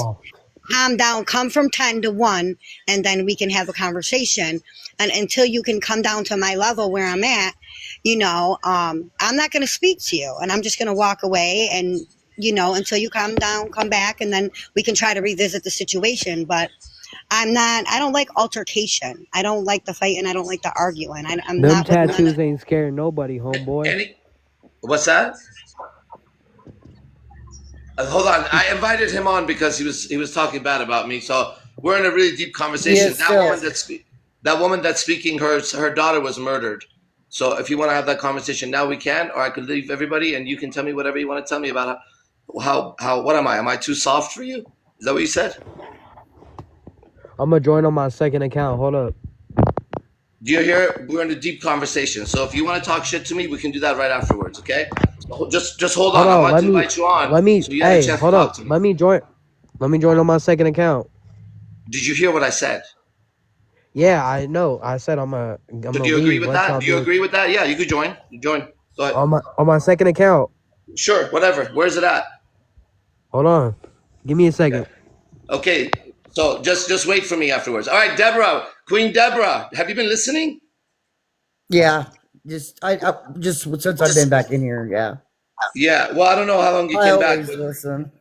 calm down, come from 10 to 1, and then we can have a conversation. And until you can come down to my level where I'm at, you know, I'm not going to speak to you, and I'm just going to walk away, and, you know, until you calm down, come back, and then we can try to revisit the situation. But I don't like altercation. I don't like the fight, and I don't like the arguing. I'm Them not tattoos ain't scaring nobody, homeboy. What's that? Hold on. I invited him on because he was talking bad about me. So we're in a really deep conversation. That woman that's speaking, her daughter was murdered. So if you want to have that conversation now, we can, or I could leave everybody and you can tell me whatever you want to tell me about how what am I? Am I too soft for you? Is that what you said? I'm gonna join on my second account. Hold up. Do you hear? We're in a deep conversation. So if you want to talk shit to me, we can do that right afterwards. Okay? Just hold on. I'm about to invite you on. Hold up. Let me join on my second account. Did you hear what I said? Yeah, I know. I said I'm do you agree with that? Do you agree with that? Yeah, you could join. Join. Go ahead. On my second account. Sure. Whatever. Where's it at? Hold on. Give me a second. Okay. So just wait for me afterwards. All right, Deborah, Queen Deborah, have you been listening? Yeah, I just since I've been back in here. Yeah. Yeah. Well, I don't know how long you came back. Listen.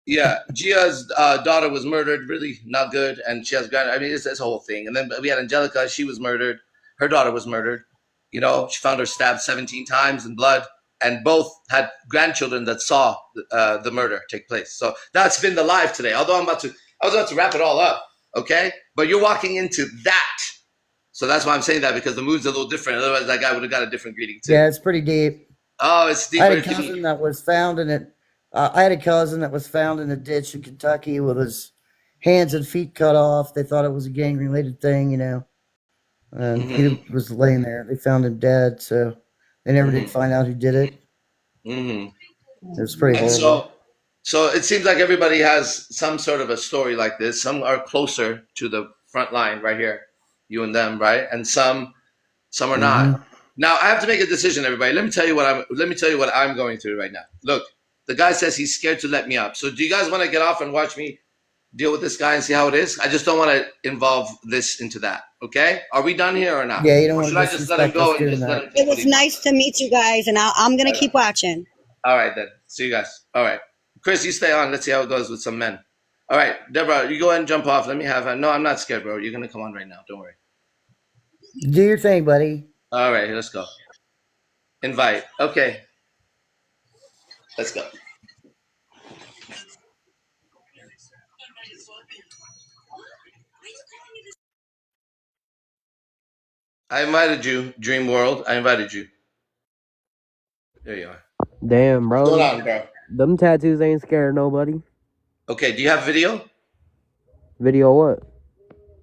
Yeah, Gia's daughter was murdered. Really not good, and she has I mean, it's this whole thing. And then we had Angelica. She was murdered. Her daughter was murdered. You know, she found her stabbed 17 times in blood, and both had grandchildren that saw the murder take place. So that's been the live today. Although I was about to wrap it all up, okay? But you're walking into that. So that's why I'm saying that, because the mood's a little different. Otherwise, that guy would have got a different greeting too. Yeah, it's pretty deep. Oh, it's deep. I had a cousin that was found in it. I had a cousin that was found in a ditch in Kentucky with his hands and feet cut off. They thought it was a gang-related thing, you know. And he was laying there. They found him dead, so they never did find out who did it. It was pretty horrible. So it seems like everybody has some sort of a story like this. Some are closer to the front line right here, you and them, right? And some are not. Now I have to make a decision, everybody. Let me tell you what I'm going through right now. Look, the guy says he's scared to let me up. So do you guys want to get off and watch me deal with this guy and see how it is. I just don't want to involve this into that. Okay? Are we done here or not? Yeah, you don't Or want should to I just let him disrespect us go and doing just let that. him? It was nice to meet you guys, and I'm gonna keep watching. All right then. See you guys. All right, Chris, you stay on. Let's see how it goes with some men. All right, Deborah, you go ahead and jump off. Let me have. No, I'm not scared, bro. You're gonna come on right now. Don't worry. Do your thing, buddy. All right, let's go. Invite. Okay, let's go. I invited you, Dream World. I invited you. There you are. Damn, What's bro. going on, bro? Them tattoos ain't scaring nobody. Okay, do you have video? Video what?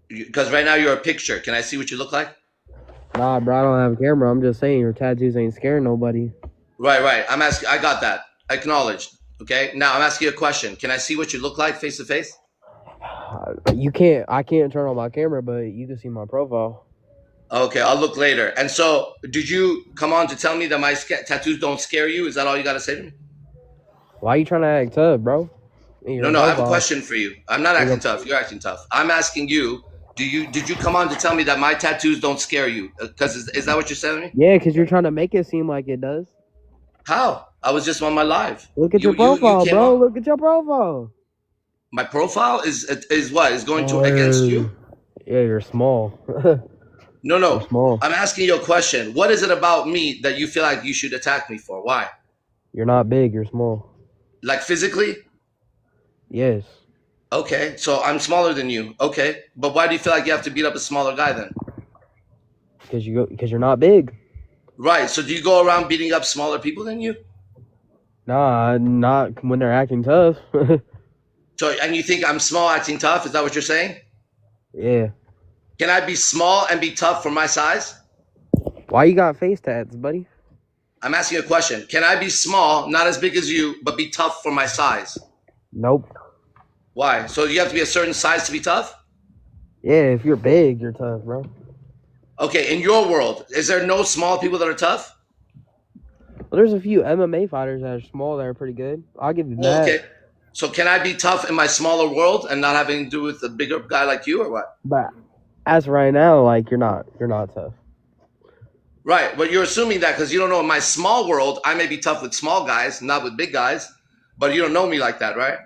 Because right now you're a picture. Can I see what you look like? Nah, bro, I don't have a camera. I'm just saying your tattoos ain't scaring nobody. Right. I'm asking. I got that. Acknowledged. Okay. Now I'm asking you a question. Can I see what you look like face to face? You can't. I can't turn on my camera, but you can see my profile. Okay, I'll look later. And so, did you come on to tell me that my tattoos don't scare you? Is that all you got to say to me? Why are you trying to act tough, bro? No. I have a question for you. I'm not acting tough. You're acting tough. I'm asking you. Did you come on to tell me that my tattoos don't scare you? Because is that what you're saying to me? Yeah, because you're trying to make it seem like it does. How? I was just on my live. Look at your profile, you bro. on. Look at your profile. My profile is what? Is going to against you? Yeah, you're small. No. You're small. I'm asking you a question. What is it about me that you feel like you should attack me for? Why? You're not big. You're small. Like physically? Yes. Okay, so I'm smaller than you. Okay, but why do you feel like you have to beat up a smaller guy then? Because you're not big. Right. So do you go around beating up smaller people than you? Nah, not when they're acting tough. So and you think I'm small acting tough? Is that what you're saying? Yeah. Can I be small and be tough for my size? Why you got face tats, buddy? I'm asking a question. Can I be small, not as big as you, but be tough for my size? Nope. Why? So you have to be a certain size to be tough? Yeah, if you're big, you're tough, bro. Okay, in your world, is there no small people that are tough? Well, there's a few MMA fighters that are small that are pretty good. I'll give you that. Okay. So can I be tough in my smaller world and not having to do with a bigger guy like you or what? But as of right now, like you're not tough. Right, but you're assuming that because you don't know in my small world, I may be tough with small guys, not with big guys, but you don't know me like that, right?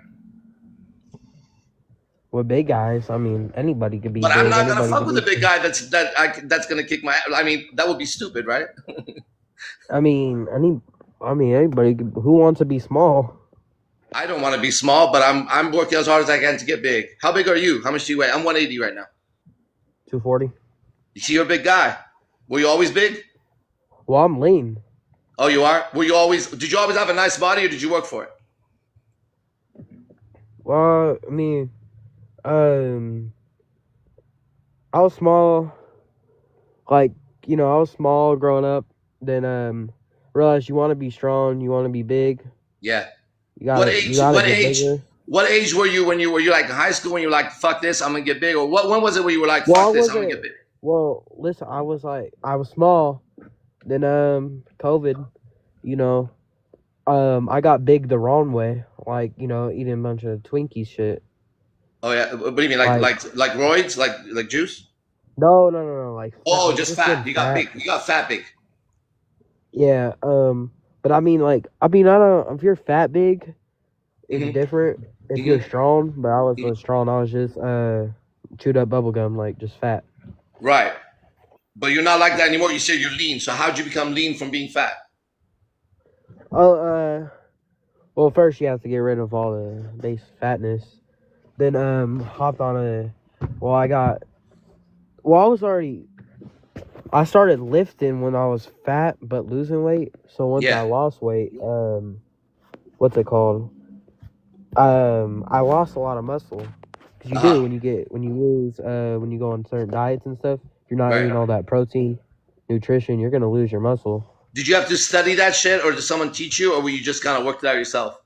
With big guys, I mean, anybody could be. But big, I'm not gonna fuck could with a be- big guy that's gonna kick my. I mean, that would be stupid, right? I mean, anybody who wants to be small. I don't want to be small, but I'm working as hard as I can to get big. How big are you? How much do you weigh? I'm 180 right now. 240. You see, you're a big guy. Were you always big? Well, I'm lean. Oh, you are. Did you always have a nice body, or did you work for it? Well, I mean, I was small. Like, I was small growing up. Then realized you want to be strong, you want to be big. Yeah. You gotta, What age were you when you were like in high school when you were like, fuck this, I'm gonna get big? Or when was it where you were like, fuck this, I'm gonna get big? Well, listen, I was small. Then COVID, I got big the wrong way. Like, eating a bunch of Twinkies shit. Oh yeah. What do you mean? Like roids? Like juice? No. Like just fat. You got big. You got fat big. Yeah, but I don't. If you're fat big, it's different. If you're strong, but I wasn't strong. I was just chewed up bubble gum, like just fat. Right, but you're not like that anymore. You said you're lean. So how'd you become lean from being fat? Oh, well, first you have to get rid of all the base fatness. Then hopped on I started lifting when I was fat, but losing weight. So once I lost weight, what's it called? I lost a lot of muscle. Cause you do when you go on certain diets and stuff. If you're not eating all that protein, nutrition, you're gonna lose your muscle. Did you have to study that shit, or did someone teach you, or were you just kind of worked it out yourself?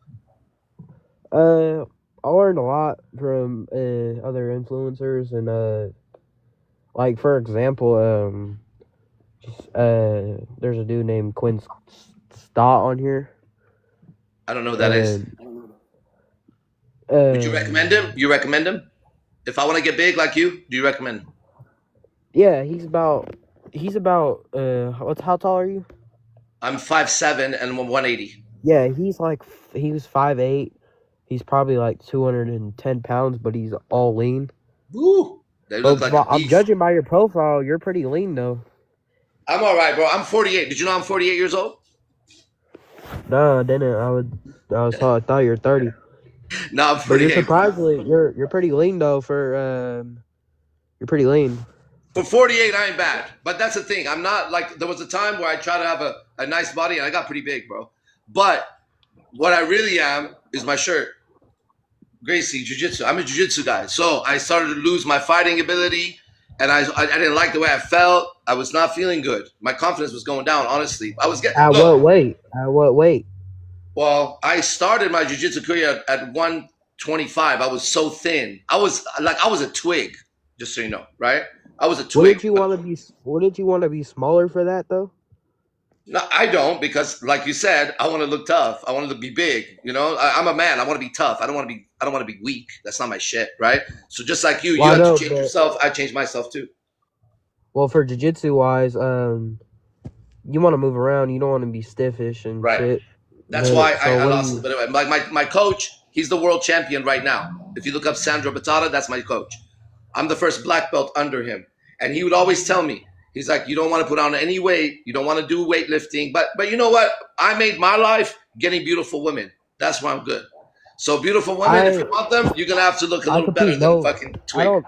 I learned a lot from other influencers, and like for example, there's a dude named Quinn Stott on here. I don't know what that is. Would you recommend him? You recommend him? If I want to get big like you, do you recommend him? Yeah, he's about how tall are you? I'm 5'7" and I'm 180. Yeah, he was 5'8". He's probably like 210 pounds, but he's all lean. Woo! They look like a I'm beast. judging by your profile. You're pretty lean though. I'm all right, bro. I'm 48. Did you know I'm 48 years old? No, I didn't. I thought you were 30. No, I'm But 48. you're pretty lean though you're pretty lean. For 48, I ain't bad. But that's the thing. I'm not like, there was a time where I tried to have a nice body and I got pretty big, bro. But what I really am is my shirt. Gracie, jiu-jitsu. I'm a jiu-jitsu guy. So I started to lose my fighting ability and I didn't like the way I felt. I was not feeling good. My confidence was going down, honestly. I was getting... At what weight? Well, I started my jiu-jitsu career at 125. I was so thin. I was a twig, just so you know, right? I was a twig. Wouldn't you want to be smaller for that though? No, I don't, because like you said, I want to look tough. I want to be big. You know, I'm a man. I want to be tough. I don't want to be weak. That's not my shit, right? So just like you, Well, you have to change yourself. I changed myself too. Well, for jiu-jitsu wise, you want to move around. You don't want to be stiffish and shit. That's why I lost a bit of it. My coach, he's the world champion right now. If you look up Sandro Batata, that's my coach. I'm the first black belt under him. And he would always tell me, he's like, you don't want to put on any weight. You don't want to do weightlifting. But you know what? I made my life getting beautiful women. That's why I'm good. So beautiful women, if you want them, you're going to have to look a little better than fucking twig. I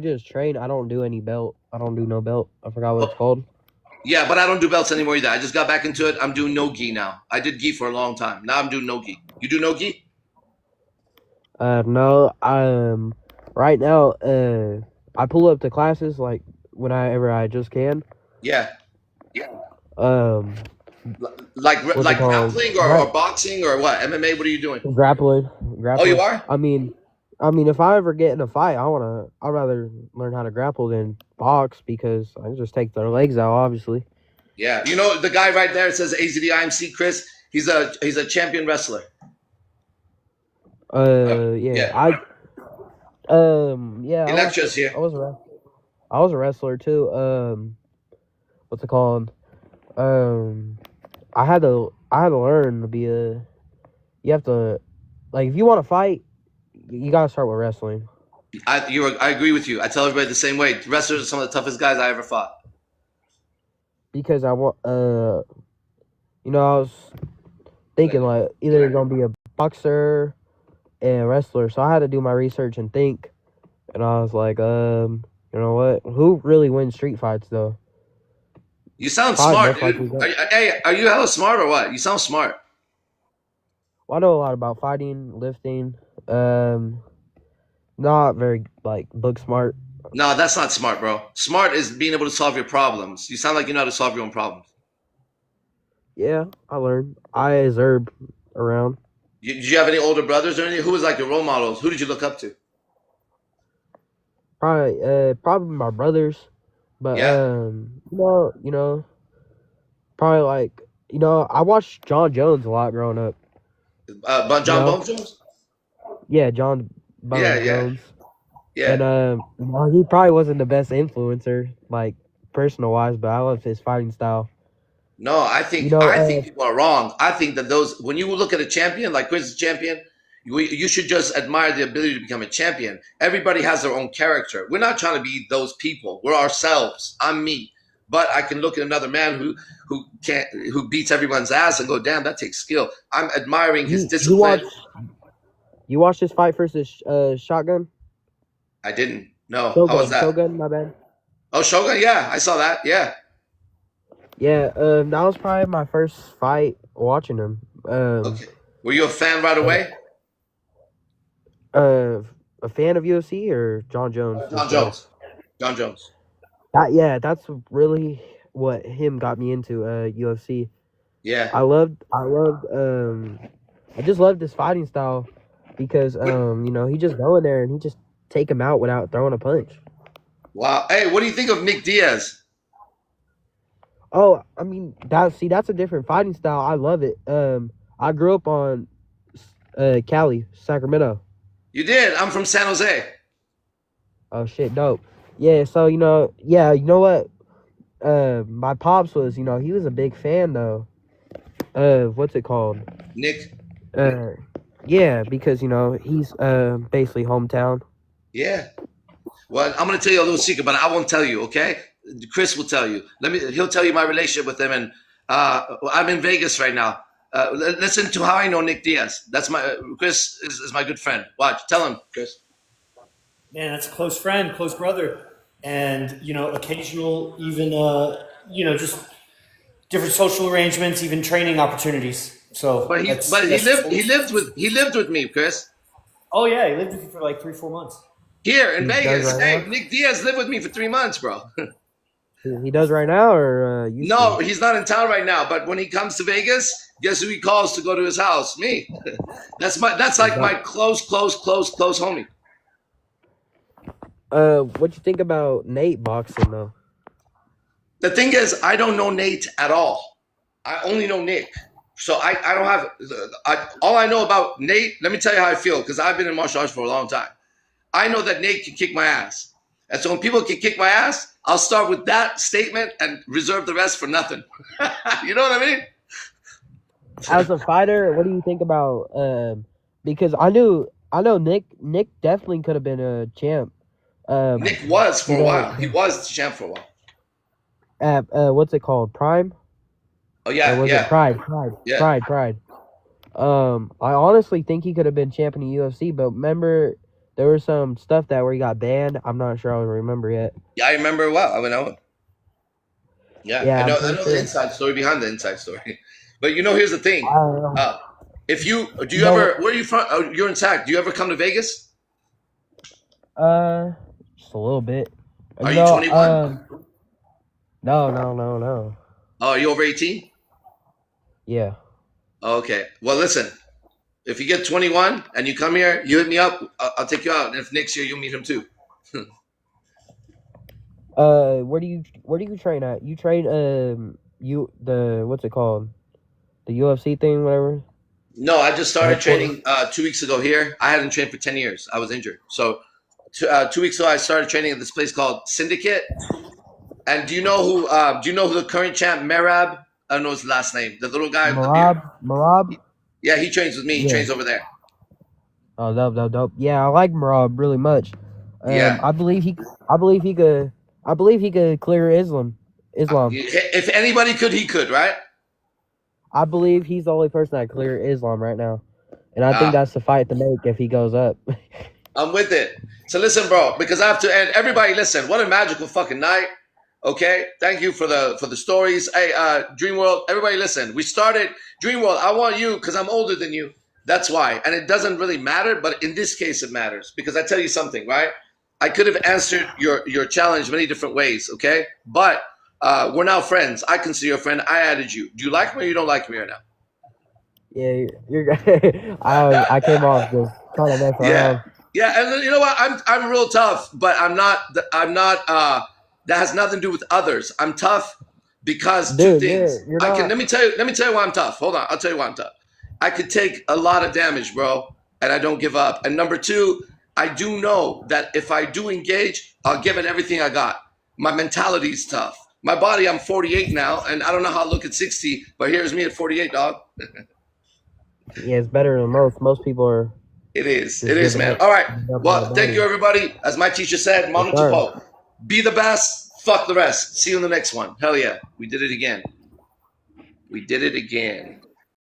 just train. I don't do any belt. I don't do no belt. I forgot what it's called. Yeah, but I don't do belts anymore either. I just got back into it. I'm doing no gi now. I did gi for a long time. Now I'm doing no gi. You do no gi? No. Right now, I pull up to classes like whenever I just can. Yeah. Like What's grappling or boxing or what? MMA? What are you doing? Grappling. Oh, you are? I mean, if I ever get in a fight, I'd rather learn how to grapple than box because I can just take their legs out, obviously. Yeah, you know the guy right there says AZD IMC Chris. He's a champion wrestler. Yeah. He lectures here. I was a wrestler too. What's it called? I had to learn to be you have to, like, if you want to fight, you gotta start with wrestling. I agree with you. I tell everybody the same way. Wrestlers are some of the toughest guys I ever fought. Because I want, I was thinking like either you're gonna be a boxer and a wrestler, so I had to do my research and think, and I was like, you know what? Who really wins street fights though? You sound smart, dude. Are you hella smart or what? You sound smart. Well, I know a lot about fighting, lifting. Not very like book smart. No, that's not smart, bro. Smart is being able to solve your problems. You sound like you know how to solve your own problems. Yeah, I learned. I Zerb around. Did you have any older brothers or anything? Who was like your role models? Who did you look up to? Probably my brothers, but probably like I watched John Jones a lot growing up. John Bones Jones? Yeah, John Bones Jones. Yeah. And he probably wasn't the best influencer, like personal wise, but I love his fighting style. No, I think people are wrong. I think that when you look at a champion, like Chris is a champion, you should just admire the ability to become a champion. Everybody has their own character. We're not trying to be those people. We're ourselves. I'm me. But I can look at another man who beats everyone's ass and go, damn, that takes skill. I'm admiring his discipline. You watched his fight versus Shotgun? I didn't. No. Shogun, how was that? Shogun, my bad. Oh, Shogun? Yeah, I saw that. Yeah. Yeah, that was probably my first fight watching him. Okay. Were you a fan right away? A fan of UFC or John Jones? John Jones. That's really what him got me into UFC. Yeah. I just loved his fighting style because he just go in there and he just take him out without throwing a punch. Wow. Hey, what do you think of Nick Diaz? Oh, I mean, that's a different fighting style. I love it. I grew up on Cali, Sacramento. You did. I'm from San Jose. Oh shit, dope. Yeah, so you know what? My pops was, he was a big fan though. What's it called? Nick. Yeah, because he's basically hometown. Yeah. Well, I'm gonna tell you a little secret, but I won't tell you. Okay? Chris will tell you. He'll tell you my relationship with him, and I'm in Vegas right now. Listen to how I know Nick Diaz. That's Chris is my good friend. Watch. Tell him, Chris. Man, that's a close friend, close brother, and occasional, even just different social arrangements, even training opportunities. So, But he lived with me, Chris. Oh yeah, he lived with you for like 3-4 months. Here in He Vegas. does right Hey, now? Nick Diaz lived with me for 3 months, bro. He does right now, or used No, to? he's not in town right now. But when he comes to Vegas, guess who he calls to go to his house? Me. That's like my close homie. What you think about Nate boxing though? The thing is, I don't know Nate at all. I only know Nick. So I don't have all I know about Nate. Let me tell you how I feel, because I've been in martial arts for a long time. I know that Nate can kick my ass. And so when people can kick my ass, I'll start with that statement and reserve the rest for nothing. You know what I mean? As a fighter, what do you think about because I know Nick definitely could have been a champ. Nick was for a while. He was the champ for a while. At what's it called? Prime? Oh yeah, Or was yeah. it Pride? Yeah. Pride. I honestly think he could have been champ in the UFC, but remember there was some stuff where he got banned. I'm not sure I remember yet. Yeah, I remember it well. I know. Yeah, Yeah, I know I'm pretty the sure. inside story behind the inside story. But here's the thing. I don't know. Where are you from? Oh, you're in SAC. Do you ever come to Vegas? Just a little bit. Are you 21? No. Oh, are you over 18? Yeah. Okay. Well, listen. If you get 21 and you come here, you hit me up. I'll take you out. And if Nick's here, you'll meet him too. Where do you train at? You train what's it called? The UFC thing, whatever. No, I just started training 2 weeks ago here. I hadn't trained for 10 years. I was injured. So 2 weeks ago, I started training at this place called Syndicate. And do you know who the current champ, Merab? I don't know his last name. The little guy with the beard. Marab? Yeah, he trains with me. He trains over there. Oh, dope. Yeah, I like Marab really much. Yeah. I believe he could clear Islam. If anybody could, he could, right? I believe he's the only person that clear Islam right now. And I think that's the fight to make if he goes up. I'm with it. So listen, bro, because I have to end. Everybody listen, what a magical fucking night. Okay? Thank you for the stories. Hey, Dream World, everybody listen. We started Dream World. I want you because I'm older than you. That's why. And it doesn't really matter, but in this case it matters. Because I tell you something, right? I could have answered your challenge many different ways, okay? But we're now friends. I consider you a friend. I added you. Do you like me or you don't like me right now? Yeah, you're I came off just trying to mess around. Yeah, and you know what? I'm real tough, but I'm not that has nothing to do with others. I'm tough because two things. Let me tell you why I'm tough. Hold on, I'll tell you why I'm tough. I could take a lot of damage, bro, and I don't give up. And number two, I do know that if I do engage, I'll give it everything I got. My mentality is tough. My body, I'm 48 now, and I don't know how I look at 60, but here's me at 48, dog. Yeah, it's better than most. Most people are. It is, man. All right. Well, thank you, everybody. As my teacher said, Manu Tupo, be the best, fuck the rest. See you in the next one. Hell yeah. We did it again.